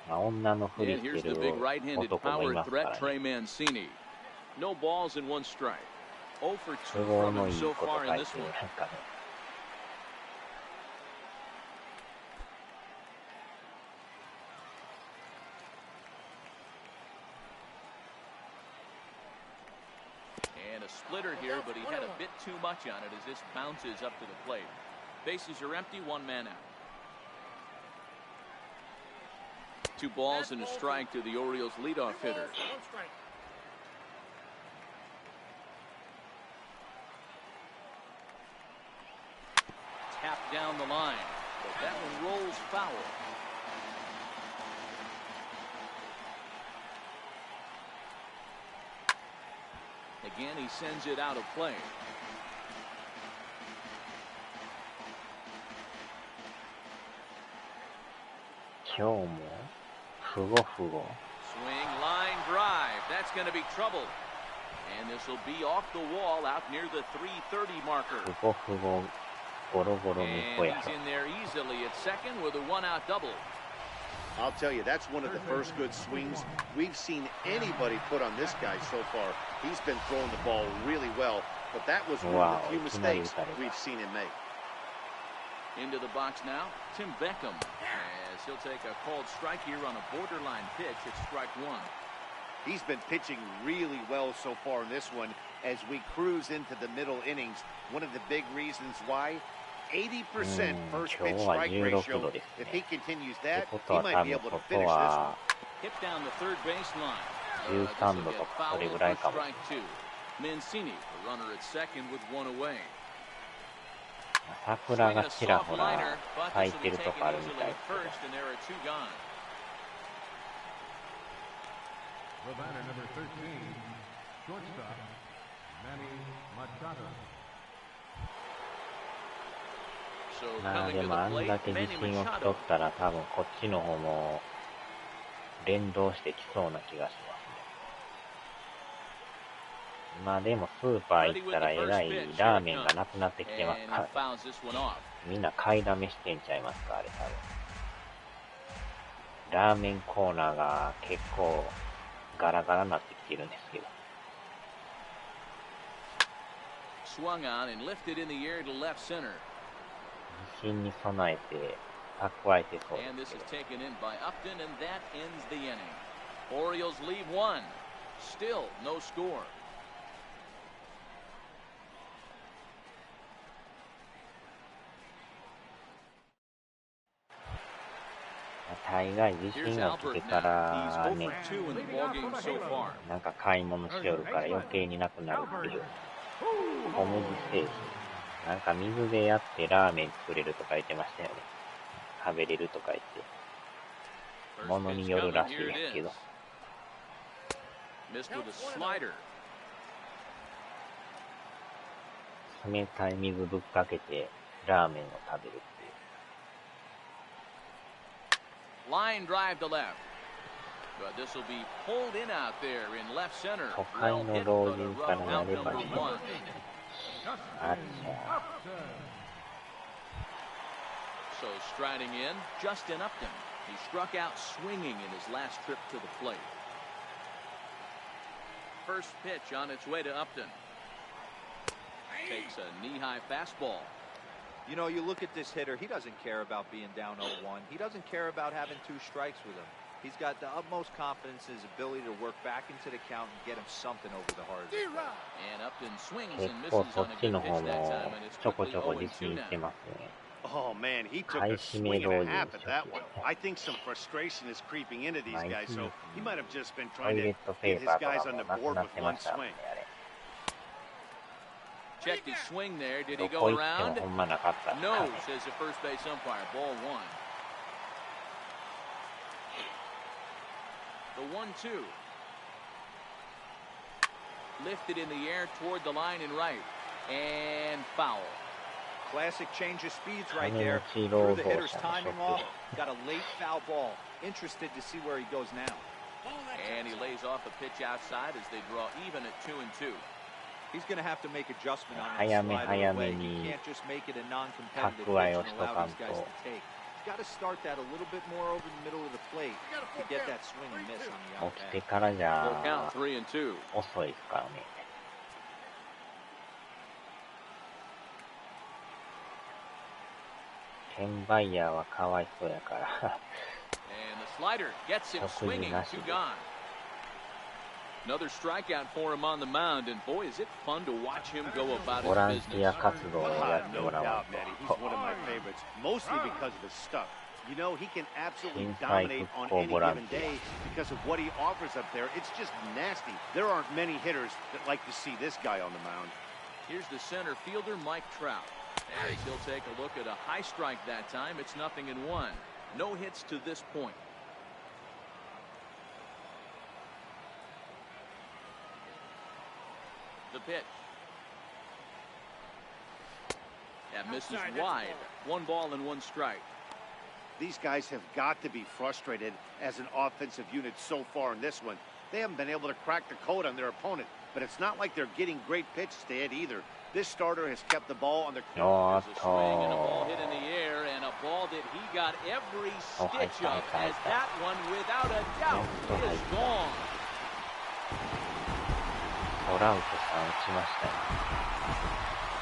まあ、女のふり And し here's て the big る right-handed 男もい power ますか threat, らね。 Trey Mancini. No balls and 1 strike. 0 for 2都合 from の him いい so こと far 書 in い this て、な one. んかね。And a splitter here, but he had a bit too much on it as this bounces up to the plate. Bases are empty, 1 man out. 2 balls and a strike to the Orioles leadoff hitter. Tapped down the line, but that one rolls foul. Again, he sends it out of play. 今日も、ふごふご。 Swing, line drive. That's going to be trouble. And this will be off the wall out near the 330 marker. ふごふごゴロゴロに And こや he's in there easily at second with a one-out double. I'll tell you, that's one of the first good swings we've seen anybody put on this guy so far. He's been throwing the ball really well, but that was one of the few mistakes we've seen him make. Into the box now, Tim Beckham, as he'll take a called strike here on a borderline pitch at strike one. He's been pitching really well so far in this one as we cruise into the middle innings. One of the big reasons why, 80% first pitch strike ratio. If he continues that, he might be able to finish this one. Hit down the third baseline. 13度とかそれぐらいかも。 Mancini, the runner at second with one away. 桜がちらほら咲いてるとこあるみたいですけど。 The batter, number 13, shortstop, Manny Machado. まあでもあんだけ自信を取ったら多分こっちの方も連動してきそうな気がしますね。まあでもスーパー行ったらえらいラーメンがなくなってきてますから、みんな買いだめしてんちゃいますか、あれ多分。ラーメンコーナーが結構ガラガラになってきてるんですけど。Swung on and lifted in the air to left center. 自信に備えて蓄えてそう And で this す is けど。 taken in by Upton, and that ends the inning. Orioles leave one. Still no score. 大概自信が来てからね、 2 in the ballgame so far. なんか買い物しよるから余計になくなるっていう小麦精神。なんか水でやってラーメン作れるとか言ってましたよね。食べれるとか言って。ものによるらしいですけど。 Missed with a slider. 冷たい水ぶっかけてラーメンを食べるっていう。 Line drive to left. But this will be pulled in out there in left center. 都会の老人からやればいい。あっちゃ。 So striding in, Justin Upton. He struck out swinging in his last trip to the plate. First pitch on its way to Upton. Takes a knee-high fastball. You know, you look at this hitter, he doesn't care about being down 0-1. He doesn't care about having 2 strikes with him. He's got the utmost confidence in his ability to work back into the count and get him something over the hard. And Upton swings 結 and 構 misses そっ on a ち good の pitch 方 that も time, and it's ちょこ quickly ちょこ 0-2自信いって now. ますね。 Oh, man, he took a swing and a half at that one. I think some frustration is creeping into these guys, so he might have just been ト trying イレ to ットペ get ー his パーと guys か on も the なく board なっ with てま one したもん swing. ね、あれ。 Checked his swing there. Did ど he こ go 行っても around? ほんまなかった。 No, says the first base umpire. Ball 1. The 1-2. Lifted in the air toward the line and right. And foul. Classic change of speeds right there. Threw the hitter's timing off. Got a late foul ball. Interested to see where he goes now. And he lays off a pitch outside as they draw even at 2-2. He's going to have to make adjustment on that 早め slider 早 away. め He に can't just make it a non-competitive 蓄え pitch を and しと allow かん these と guys to take. He's got to start that a little bit more over the middle of the plate to get that swing and miss on the 起 out きて back. からじ Full ゃ count 3-2. 遅いですからね。転売ヤーはかわいそうやから。 And the slider gets him swinging. 2 gone. Another strikeout for him on the mound, and boy, is it fun to watch him go about ボラン his ティア business. 活動をやって No もらわ doubt, ん Matty. He's と。 one of my favorites, mostly because of his stuff. You know, he can absolutely 震災 dominate 復 on 興 any ボラン given ティ day because of what he offers up there. It's just nasty. There aren't many hitters that like to see this guy on the mound. Here's the center fielder, Mike Trout. As he'll take a look at a high strike that time. It's 0-1. No hits to this point. The pitch. That misses wide. 1 ball and 1 strike. These guys have got to be frustrated as an offensive unit so far in this one. They haven't been able to crack the code on their opponent, but it's not like they're getting great pitches to hit either. This starter has kept the ball on the There's a swing and a ball hit in the air, and a ball that he got every stitch of, as that one, without a doubt, is gone. トラウトさん打ちましたよ。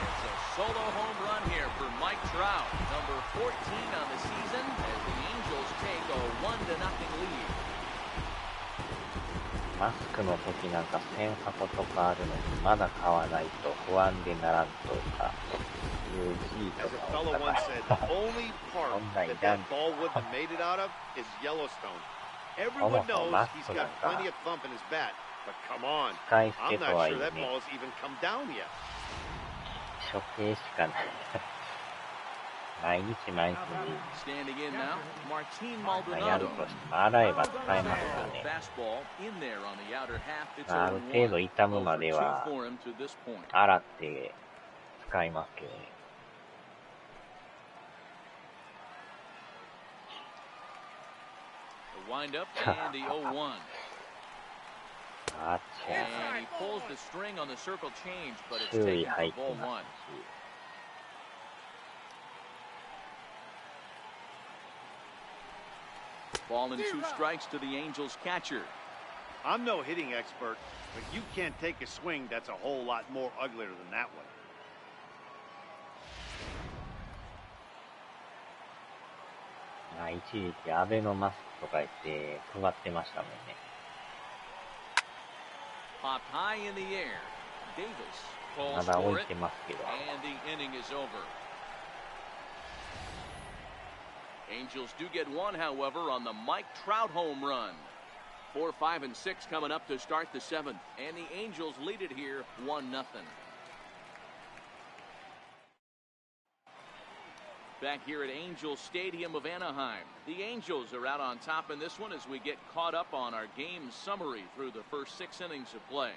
It's a solo home run here for Mike Trout, number 14 on the season, as the Angels take a 1-0 lead. マスクの時なんか1000箱とかあるのにまだ買わないと不安でならんとかいうGとかをだからそんなんいらん。Everyone knows he's got plenty of thump in his bat, but come on, I'm not sure that ball's even come down yet. 処刑しかない。毎日毎日やるとしても洗えば使えますからね。ある程度傷むまでは洗って使いますけどね。あっちゃ。注意入ってますし。Ball and 2 strikes to the Angels catcher. I'm no hitting expert, but you can't take a swing that's a whole lot more uglier than that one. 一時期アベノマスクとか言って配ってましたもんね。Popped high in the air. Davis ま calls だ for 置い it, てますけど。 and the inning is over. Angels do get one, however, on the Mike Trout home run. 4, 5, and 6 coming up to start the 7th, and the Angels lead it here 1-0. Back here at Angel Stadium of Anaheim, the Angels are out on top in this one as we get caught up on our game summary through the first 6 innings of play.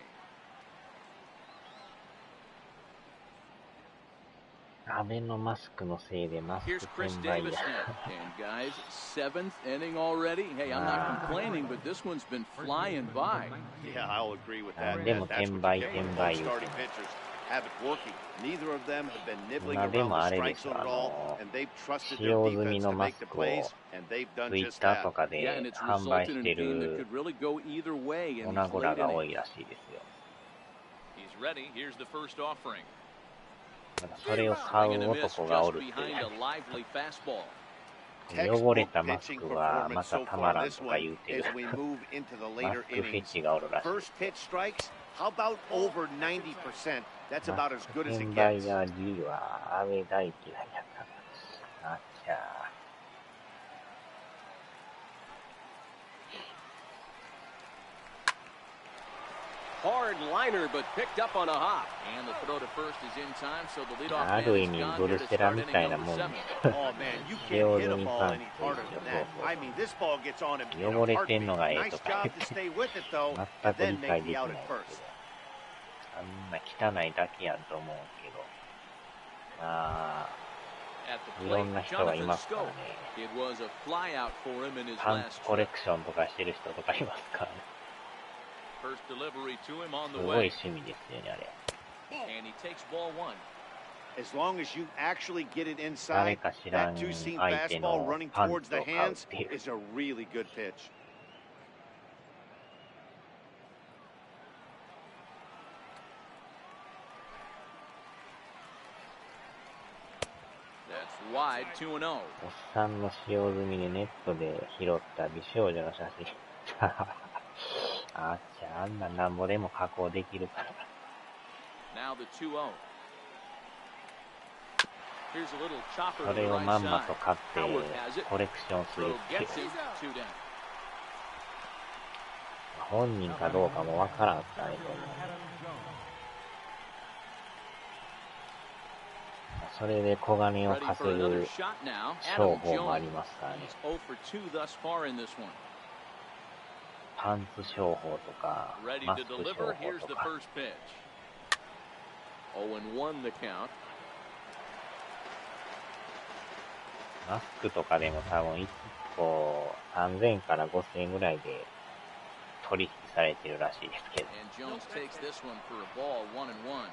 アベノマスクのせいでマスク Here's Chris 転売 Davis や。 and guys, 7th inning already. Hey, I'm not complaining, but this one's been flying by. Yeah, I'll agree with that. でも That's 転 what 売 you get 転 when 売 both 言う starting て。 pitchers have it working. Neither of them have been nibbling 今で around もあ the れで strike す zone よ、 at all, and they've trusted 使 their 用済 defense み to のマ make ス the クを plays, and they've done just Twitter と that. か Yeah, で and it's 販売 resulted し in て a game that る could really go either way in 粉 these 々 late が多 innings. いらしいですよ。 He's ready. Here's the first offering. なんかそれを買 Swing う and a miss 男がお just るって behind いう。 a lively fastball. 汚れたマスクはまたたまらんとか言うてる。 as we move into the マ later スクフェ innings. チがおるらしい。 First pitch strikes, how about over 90%? That's マ about ス as ク good as 転 it 売 gets. ヤー G はアベ大嫌いやから。あっちゃー。Hard liner, but picked up on a hop. And the throw to first is in time, so the leadoff あ man る意 is 味 gone ブ here ル to セラ start み inning たいな number もん 7. Oh man, you can't hit a ball any harder than that. I mean, this ball gets on him in a 汚れてん heartbeat. のがええ Nice とか job 言っ to て stay with it though, 全 and く理 then 解 make でき the ない out け at ど first. あんな汚いだけやんと思うけどまあ At the いろ plate, んな人がい Jonathan ますから Scope. ね It was a flyout for him in his パン last ツコレ trip. クションとかしてる人とかいますからね First delivery to him on す the ごい way. 趣味ですよねあれ And he takes ball 1. As long as you actually get it 誰 inside, か知ら that ん two-seam 相手 fastball の running パン towards ツを the 買うっ hands ていう is a really good pitch. That's wide, 2-0. おっさんの使用済みでネットで拾った美少女の写真あっちゃあんななんぼでも加工できるから Now the 2-0. Here's a little chopper そ to the れを right まんま side. と買って Howard has it. コレクションする Throw っていう gets him, 2 down. 本人かどうかもわからんすからねこんなのそれで小金を Ready 稼 for another ぐ shot now. 商 Adam 法もあり Jones. ますからね He's 0 for 2 thus far in this one. パンツ商法とか Ready マ to スク商 deliver. 法 Here's と the か first pitch. 0-1 the count. マスクとかでも多分1個3000から5000ぐらいで取引されてるらしいですけど。And Jones takes this one for a ball, 1-1.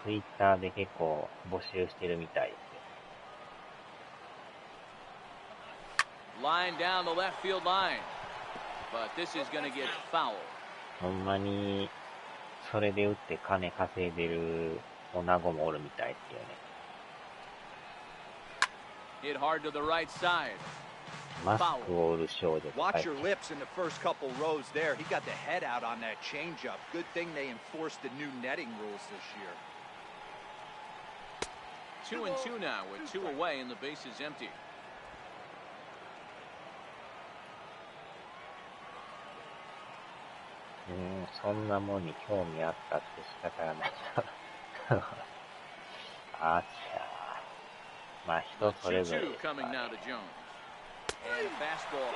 ツイッターで結構募集してるみたいですよ。Line down the left field line. But this is going to get foul. ほんまに、それで打って金稼いでる女子もおるみたいですよね。Hit hard to the right side. マスクを売る少女。 Watch your lips in the first couple rows there. He got the head out on that changeup. Good thing they enforced the new netting rules this year. 2-2 now with 2 away and the base is empty. そんなもんに興味あったって仕方がないあちゃまあ人それぞれですからね。 Coming now to Jones. And a fastball.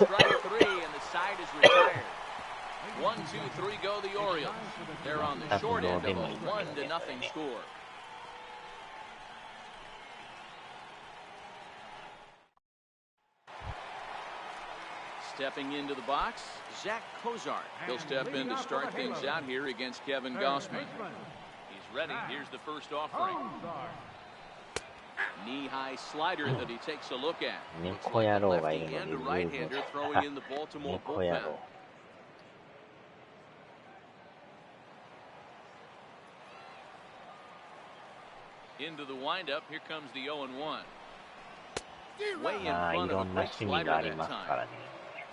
Strike 3 and the side is retired. 1-2-3 go the Orioles. They're on the short end of a 1-0 score. Stepping into the box, Zach Kozart. He'll step in to start things out here against Kevin Gossman. He's ready. Here's the first offering. Knee-high slider that he takes a look at. Looks like a lefty and a right-hander throwing in the Baltimore bullpen. Into the windup, here comes the 0-1. Way in front of a great slider that time.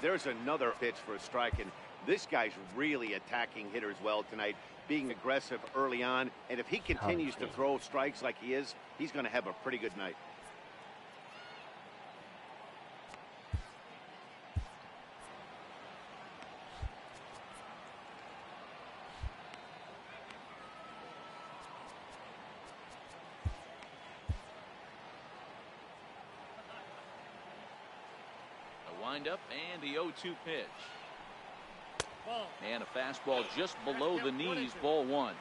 There's another pitch for a strike, and this guy's really attacking hitters well tonight, being aggressive early on, and if he continues to throw strikes like he is, he's going to have a pretty good night. Up and the 0-2 pitch. And a fastball just below the knees, ball 1.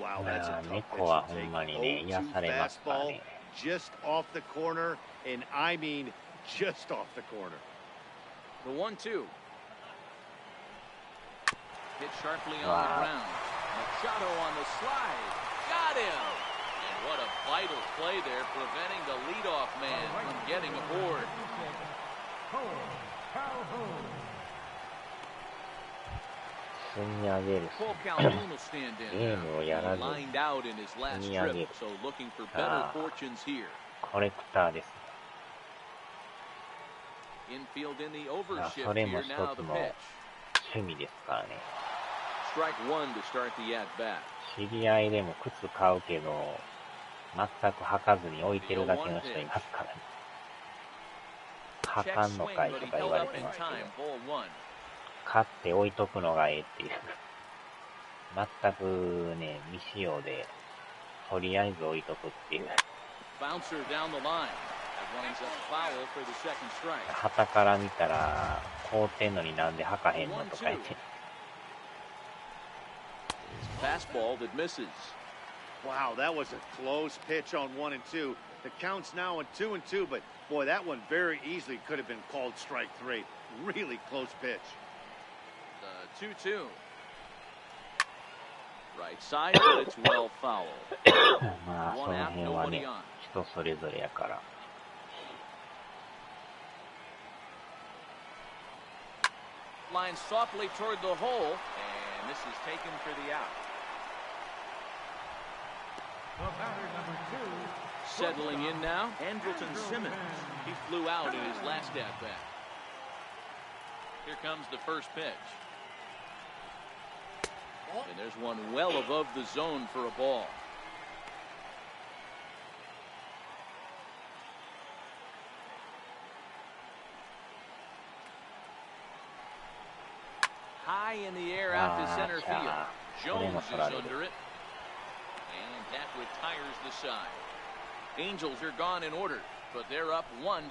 Wow, that's a tough pitch to take. 0-2 fastball just off the corner, and I mean just off the corner. The 1-2. Hit sharply on the ground. Machado on the slide. Got him. And what a vital play there, preventing the leadoff man from getting aboard. 積み上げる。 Paul Calhoun will stand ゲ in ームをやらずに lined out in his last 積み上げ trip, る。 so looking for better fortunes here. コレクターです。 Infield in the overshift それも here 一 now つ the の pitch. 趣味ですからね。 Strike 1 to start the at bat. 知り合いでも靴買うけど、全く履かずに置いてるだけの人いますからね。履かんのかいとか言われてますけど、買って置いとくのがええっていう。全くね、未使用で、とりあえず置いとくっていう。旗から見たら、凍ってんのになんで履かへんのとか言って。Fastball that misses. Wow, that was a close pitch on 1 and 2. The count's now on 2 and 2, but boy, that one very easily could have been called strike 3. Really close pitch. The 2-2. Right side, but it's well foul. まあ、その辺はね、人それぞれやから。Line softly toward the hole, and this is taken for the out. Settling in now, Andrelton Simmons. He flew out in his last at-bat. Here comes the first pitch. And there's one well above the zone for a ball. High in the air out to center field. Jones is under it. And that retires the side. Angels are gone in order, but they're up 1-0.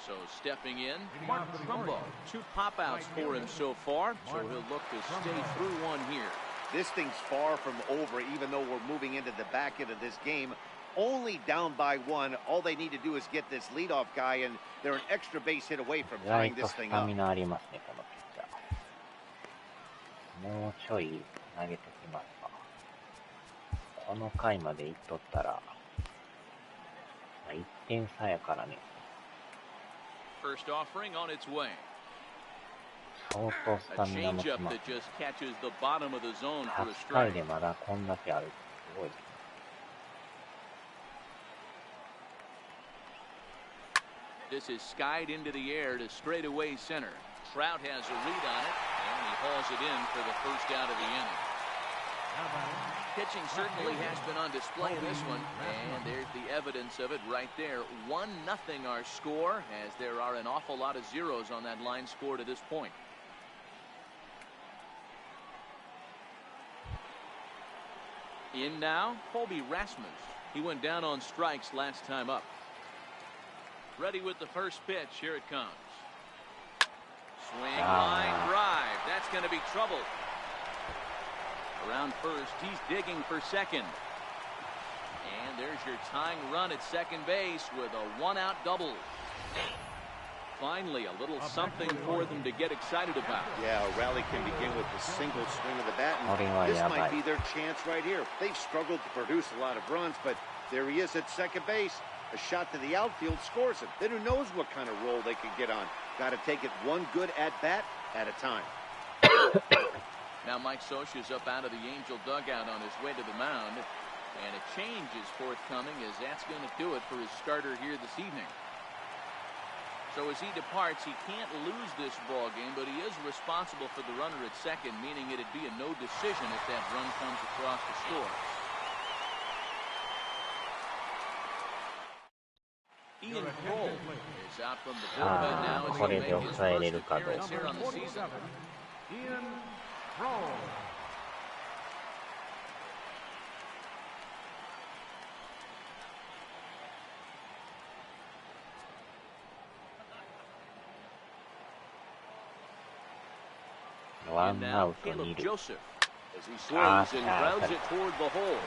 So stepping in, Mark Trumbo. 2 pop-outs for him so far, so he'll look to stay through one here. This thing's far from over, even though we're moving into the back end of this game. Only down by one. All they need to do is get this leadoff guy, and they're an extra base hit away from tying this thing up. スタミナありますね、このピッチャー。もうちょい投げてきますか。この回までいっとったら、1点差やからね。First offering on its way. 相当スタ A ミナもき changeup ます。 that just catches the bottom of the zone for a 8回 strike. でまだこんだけあるってすごいですね。This is skied into the air to straightaway center. Trout has a read on it, and he hauls it in for the first out of the inning. Pitching certainly has been on display in this one, and there's the evidence of it right there. 1-0 our score, as there are an awful lot of zeros on that line score to this point. In now, Colby Rasmus. He went down on strikes last time up. Ready with the first pitch. Here it comes. Swing, line, drive. That's going to be trouble. Around first, he's digging for second. And there's your tying run at second base with a one-out double. Finally, a little something for them to get excited about. Yeah, a rally can begin with a single swing of the bat, and this might be their chance right here. They've struggled to produce a lot of runs, but there he is at second base. A shot to the outfield scores him. Then who knows what kind of role they could get on. Got to take it one good at-bat at a time. Now Mike Scioscia's up out of the Angel dugout on his way to the mound. And a change is forthcoming, as that's going to do it for his starter here this evening. So as he departs, he can't lose this ball game, but he is responsible for the runner at second, meaning it'd be a no decision if that run comes across the score. Ian Kroll is out from the bullpen now as he makes his first appearance here on the season. Ian Kroll. And now Caleb Joseph as he swings and grounds it toward the hole.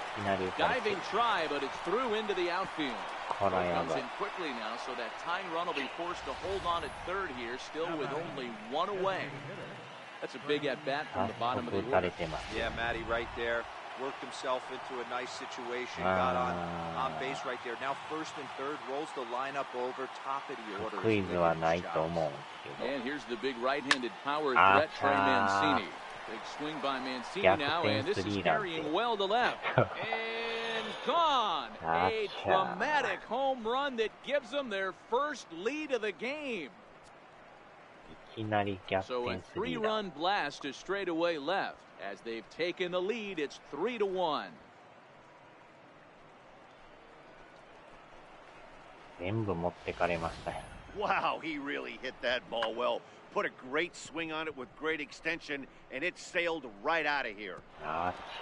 Diving try, but it's through into the outfield. Comes in quickly now, so that tying run will be forced to hold on at third here, still with only one away. That's a big at-bat from the bottom of the order. Yeah, Matty right there. Worked himself into a nice situation. Got on base right there. Now first and third, rolls the lineup over, top of the order. And here's the big right-handed power threat, Trey Mancini. Big swing by Mancini now, and this is carrying well to left. And gone! A dramatic home run that gives them their first lead of the game. So a 3-run blast to straightaway left. As they've taken the lead, it's 3-1. Wow, he really hit that ball well. Put a great swing on it with great extension, and it sailed right out of here. Third baseman,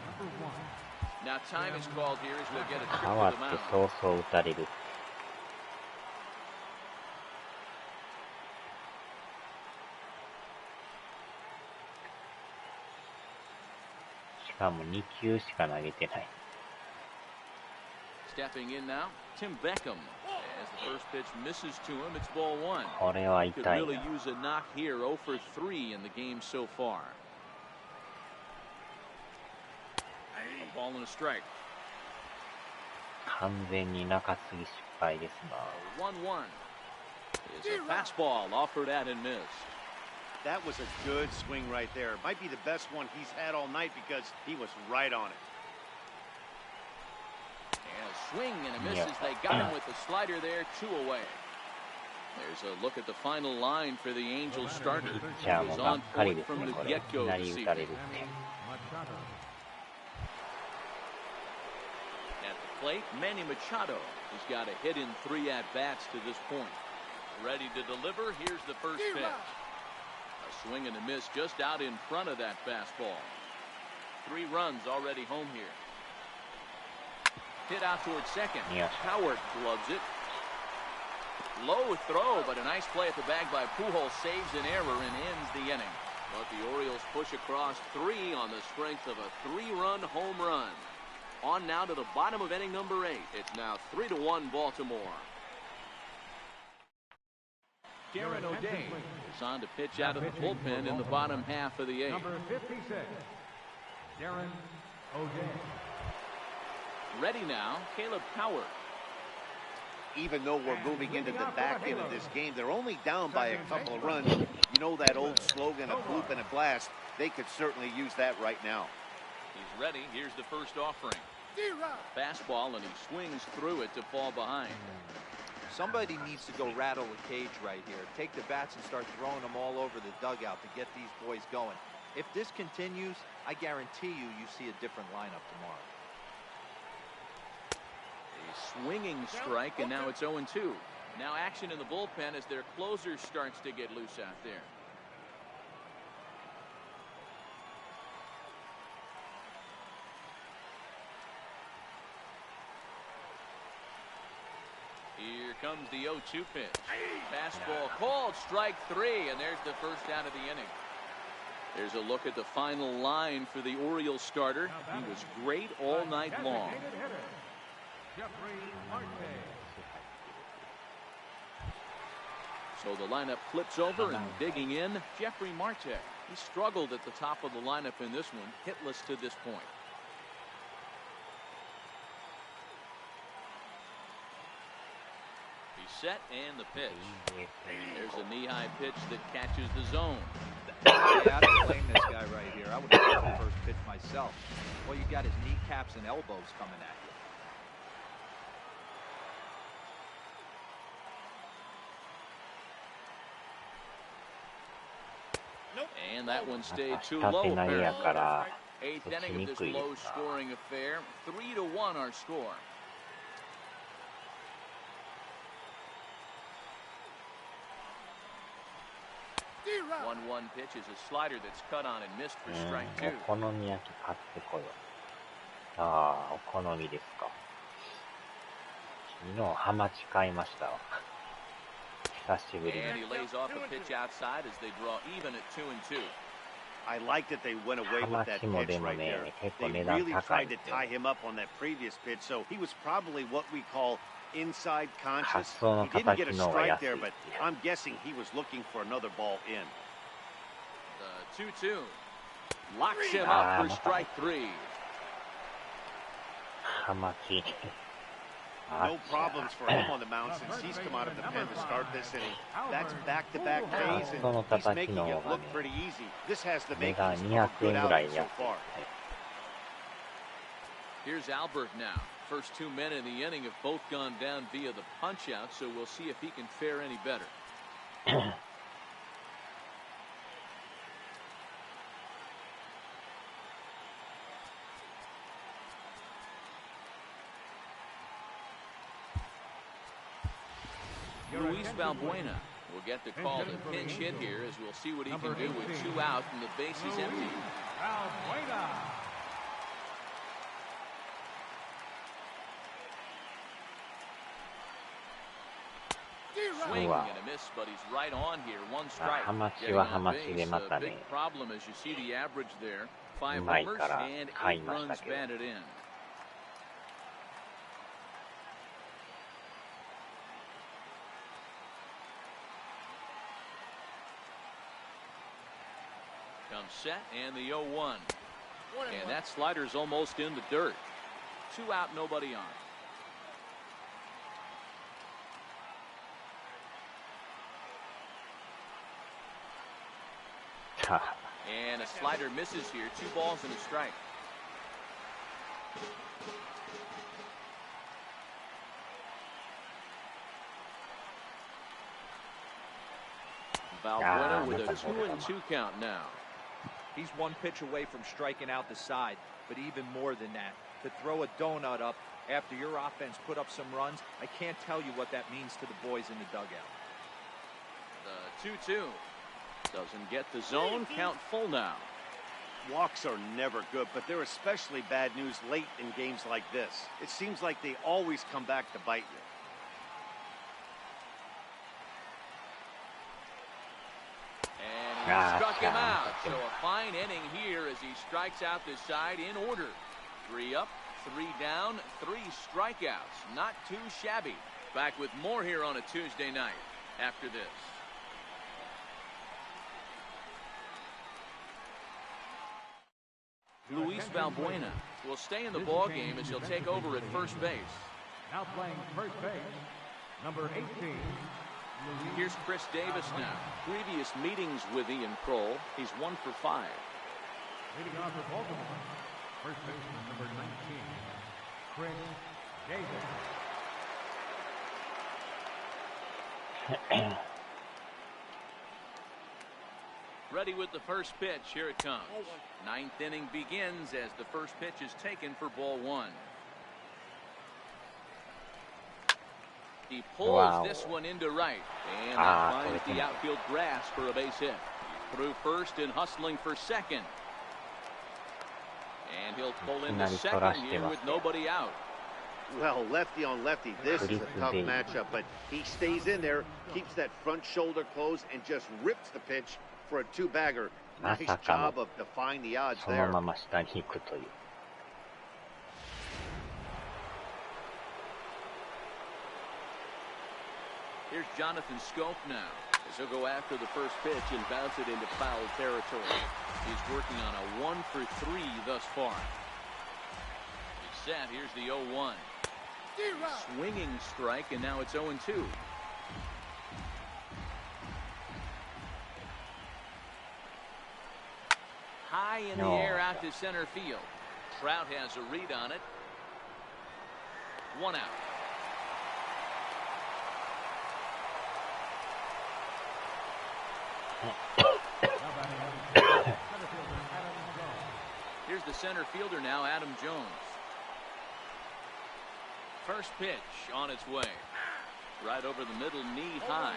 number 1. Now time is called here as we'll get a trip to the mound. しかも2球しか投げてない。 Stepping in now, Tim Beckham. As the first pitch misses to him, it's ball one. これは痛いな。 Could really use a knock here. 0 for 3 in the game so far. A ball and a strike. 完全に中継ぎ失敗ですな。 1-1 is a fastball offered at and missed. That was a good swing right there. Might be the best one he's had all night because he was right on it. And a swing and a miss as they got him with the slider there, 2 away. There's a look at the final line for the Angels starter. He was on point from the get-go this evening. At the plate, Manny Machado has got a hit in 3 at-bats to this point. Ready to deliver, here's the first pitch. A swing and a miss just out in front of that fastball. 3 runs already home here. Hit out towards second. Howard gloves it. Low throw, but a nice play at the bag by Pujols saves an error and ends the inning. But the Orioles push across 3 on the strength of a 3-run home run. On now to the bottom of inning number 8. It's now 3-1 Baltimore. Darren O'Day is on to pitch out of the bullpen in the bottom half of the 8th. Number 56, Darren O'Day. Ready now, Caleb Coward. Even though we're moving into the back end of this game, they're only down by a couple of runs. You know that old slogan, a bloop and a blast. They could certainly use that right now. He's ready. Here's the first offering. Fastball, and he swings through it to fall behind. Somebody needs to go rattle the cage right here. Take the bats and start throwing them all over the dugout to get these boys going. If this continues, I guarantee you see a different lineup tomorrow. A swinging strike, and now it's 0-2. Now action in the bullpen as their closer starts to get loose out there. Here comes the 0-2 pitch. Fastball called, strike 3, and there's the first out of the inning. There's a look at the final line for the Orioles starter. He was great all night long. So the lineup flips over, and digging in, Jeffrey Marte. He struggled at the top of the lineup in this one, hitless to this point. Set and the pitch. There's a knee-high pitch that catches the zone. Yeah, I don't blame this guy right here. I would have thrown the first pitch myself. Well, you got his kneecaps and elbows coming at you. Nope. And that one stayed too low. 8th inning of this low-scoring affair. 3-1 our score. 1-1 pitch is a slider that's cut on and missed for strike 2. お好み焼き買ってこよう。ああ、お好みですか。昨日ハマチ買いましたわ。久しぶりに。And he lays off a pitch outside as they draw even at 2-2. I like that they went away with that pitch right there. They really tried to tie him up on that previous pitch, so he was probably what we call inside conscious. He didn't get a strike there, but I'm guessing he was looking for another ball in. The 2-2 locks him up for strike 3. No problems for him on the mound since he's come out of the pen to start this inning. That's back-to-back Ks, and he's making it look pretty easy. This has the makings of a good outing so far. Here's Albert now. First 2 men in the inning have both gone down via the punch-out, so we'll see if he can fare any better. Luis Valbuena will get the call to pinch hit here, as we'll see what he can do with 2 out and the base is empty. Swing and a miss, but he's right on here. 1 strike. Getting on base, a big problem as you see the average there. 5 homers and 8 runs batted in. Comes set and the 0-1. And that slider's almost in the dirt. 2 out, nobody on. And a slider misses here. 2 balls and a strike. Valbuena with a 2-2 count now. He's 1 pitch away from striking out the side, but even more than that, to throw a donut up after your offense put up some runs, I can't tell you what that means to the boys in the dugout. The 2-2 doesn't get the zone. Count full now. Walks are never good, but they're especially bad news late in games like this. It seems like they always come back to bite you. Struck him out. So a fine inning here as he strikes out the side in order. 3 up, 3 down, 3 strikeouts. Not too shabby. Back with more here on a Tuesday night after this. Luis Valbuena will stay in the ball game as he'll take over at first base. Now playing first base, number 18. Here's Chris Davis now. Previous meetings with Ian Kroll, he's 1 for 5. Leading off for Baltimore, first baseman number 19, Chris Davis. Ready with the first pitch. Here it comes. 9th inning begins as the first pitch is taken for ball 1. He pulls this one into right, and that finds the outfield grass for a base hit. Through first and hustling for second. And he'll pull into second here with nobody out. Well, lefty on lefty, this is a tough matchup, but he stays in there, keeps that front shoulder closed, and just rips the pitch for a 2-bagger. Nice job of defying the odds there. Here's Jonathan Scope now, as he'll go after the first pitch and bounce it into foul territory. He's working on a 1 for 3 thus far. He's set. Here's the 0-1. Swinging strike, and now it's 0-2. High in the air out to center field. Trout has a read on it. 1 out. Here's the center fielder now, Adam Jones. First pitch on its way. Right over the middle, knee high.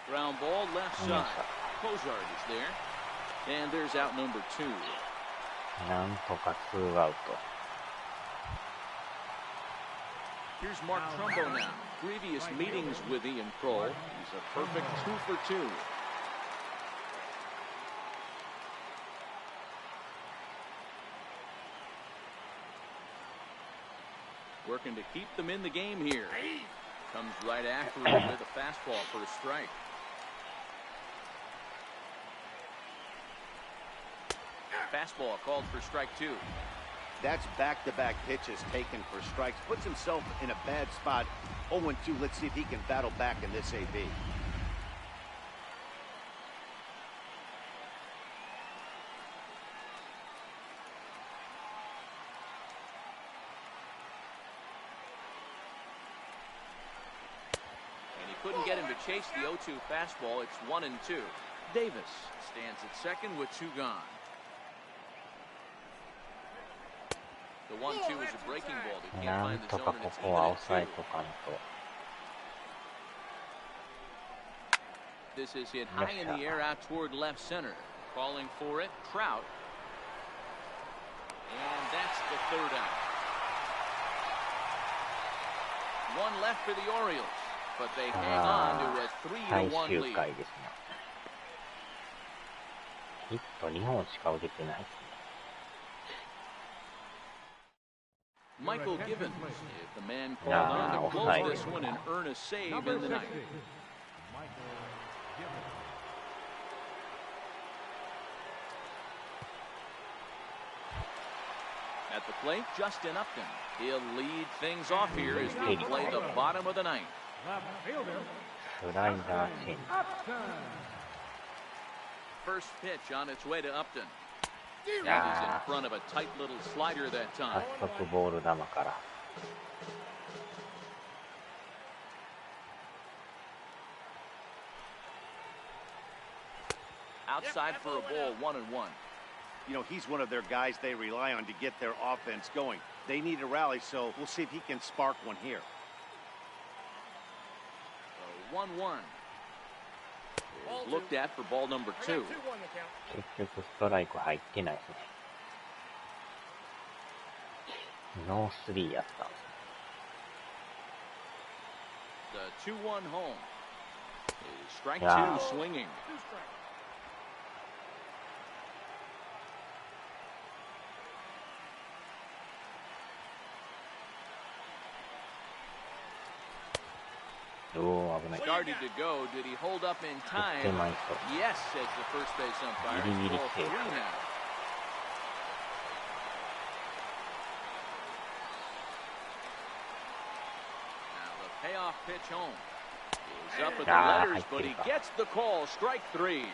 Ground ball left side. Cozart is there. And there's out number 2. なんとか2アウト。 Here's Mark Trumbo now. Previous meetings with Ian Kroll. He's a perfect 2 for 2. Working to keep them in the game here. Comes right after him with a fastball for a strike. Fastball called for strike 2. That's back-to-back pitches taken for strikes. Puts himself in a bad spot. 0-2. Let's see if he can battle back in this AB. And he couldn't get him to chase the 0-2 fastball. It's 1-2. Davis stands at second with 2 gone. The 1-2 is a breaking ball. They can't find the zone, and it's even at 2. This is hit high in the air out toward left center. Calling for it, Trout. And that's the 3rd out. 1 left for the Orioles, but they hang on to a 3-1 lead. ヒット2本しか打ててないですね。 Michael Gibbons, if the man called on to close this one and earn a save in the ninth. At the plate, Justin Upton. He'll lead things off here as we play the bottom of the ninth. First pitch on its way to Upton. He's in front of a tight little slider that time. Outside for a ball, 1-1. You know, he's one of their guys they rely on to get their offense going. They need a rally, so we'll see if he can spark one here. 1-1. Looked at for ball number 2. 結局ストライク入ってないですね。ノースリーやったんですね。the 2-1 home. Strike Yeah. 2 swinging. 2 strikes.おー、危ない。 Started to go. Did he hold up in 振って time? まいそう。 Yes, says the first base umpire. ギリギリ Ball セー 3 フ。 now. Now the payoff pitch home is up at the Ah, letters, but he 入ってるか。 gets the call. Strike 3.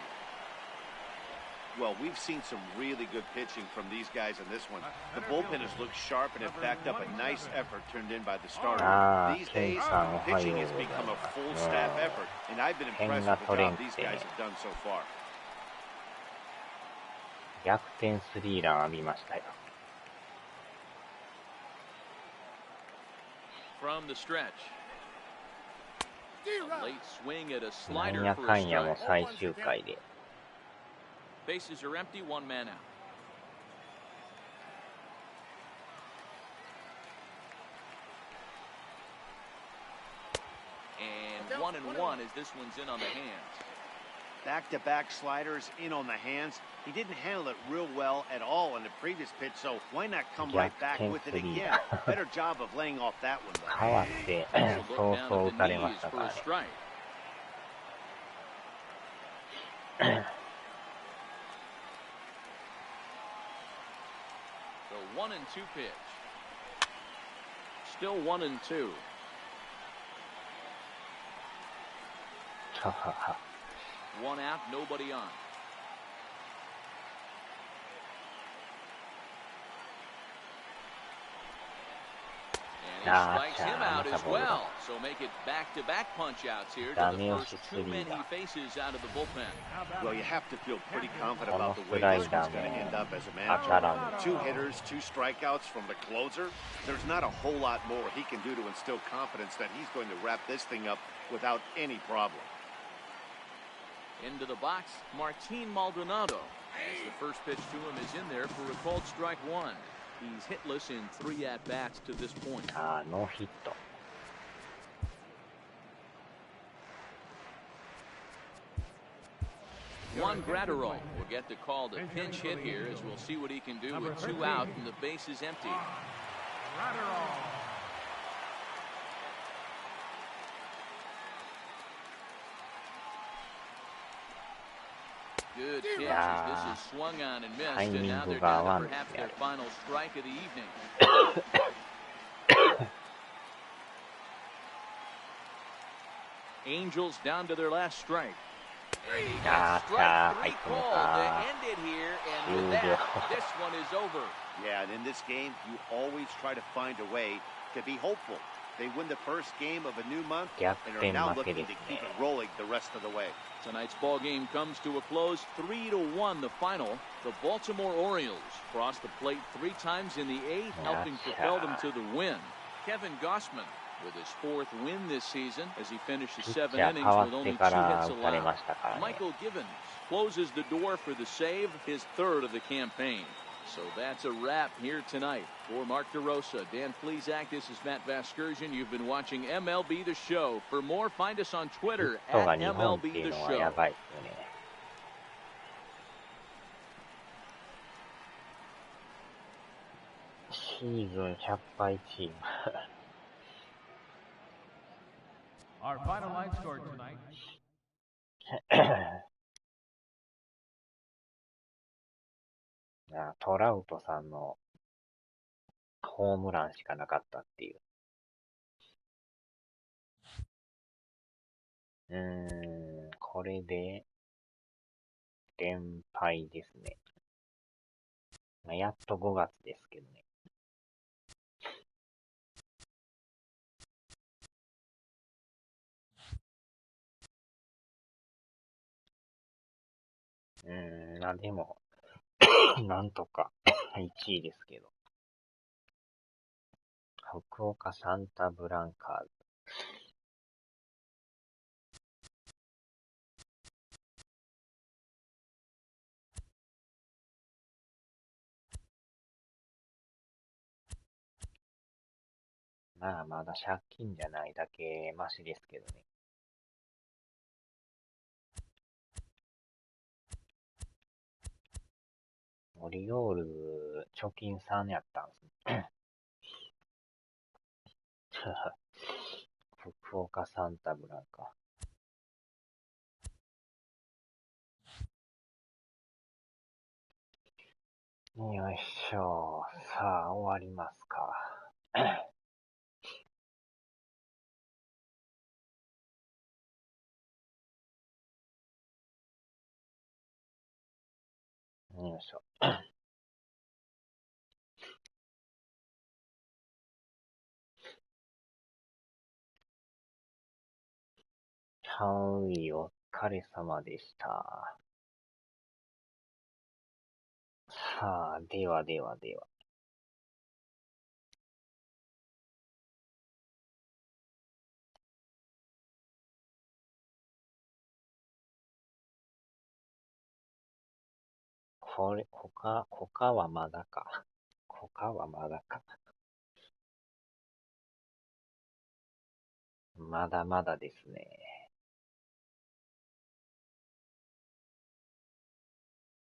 Well, we've seen some really good pitching from these guys in this one. The bullpen has looked sharp and have backed up a nice effort turned in by the starter. Ah, These days, Ken-san, pitching has おはようございます。 become a full staff effort, and I've been impressed with the job these guys have done so far. 逆転スリーラン浴びましたよ。 From the stretch. A late swing at a なん slider や for か a んやも strike. 最終回で。 Bases are empty, 1 man out. And 1-1 as this one's in on the hands. Back-to-back sliders in on the hands. He didn't handle it real well at all in the previous pitch, so why not come right back with it again? Better job of laying off that one, 変わって Also そう look down そう at 打た the れま knees した for か a らね。 strike. The 1-2 pitch. Still 1-2. ははは。 1 out, nobody on. And he strikes him out as well. So make it back-to-back punch-outs here to the first 2 men he faces out of the bullpen. Well, you have to feel pretty confident about the way this one's going to end up as a manager. 2 hitters, 2 strikeouts from the closer. There's not a whole lot more he can do to instill confidence that he's going to wrap this thing up without any problem. Into the box, Martin Maldonado. As the first pitch to him is in there for a called strike 1. He's hitless in 3 at-bats to this point. あー、ノーヒット。 Juan Gratterall will get the call to pinch hit here as we'll see what he can do with 2 out and the base is empty. Good pitch as this is swung on and missed, and now they're down to perhaps their final strike of the evening. Angels down to their last strike. And he got strike 3 called to end it here, and with that, this one is over. Yeah, and in this game, you always try to find a way to be hopeful. They win the first game of a new month and are now looking to keep it rolling the rest of the way. Tonight's ball game comes to a close, 3-1 the final. The Baltimore Orioles crossed the plate 3 times in the 8th, helping propel them to the win. Kevin Gossman with his 4th win this season as he finishes 7 innings with only 2 hits allowed. Michael Givens closes the door for the save, his 3rd of the campaign. So that's a wrap here tonight. For Mark DeRosa, Dan Flezak, this is Matt Vasgersian. You've been watching MLB The Show. For more, find us on Twitter at MLB The Show. シーズン100敗チーム。 Our final line score tonight. トラウトさんのホームランしかなかったっていう。これで連敗ですね。やっと5月ですけどね。でも、なんとか1位ですけど。福岡サンタブランカーズ。まあ、まだ借金じゃないだけマシですけどね。オリオール、貯金3やったんすね。福岡サンタブランか。よいしょ。さあ、終わりますか。よいしょ。はい、お疲れ様でした。さあ、ではではでは。これ、他はまだか。他はまだか。まだまだですね。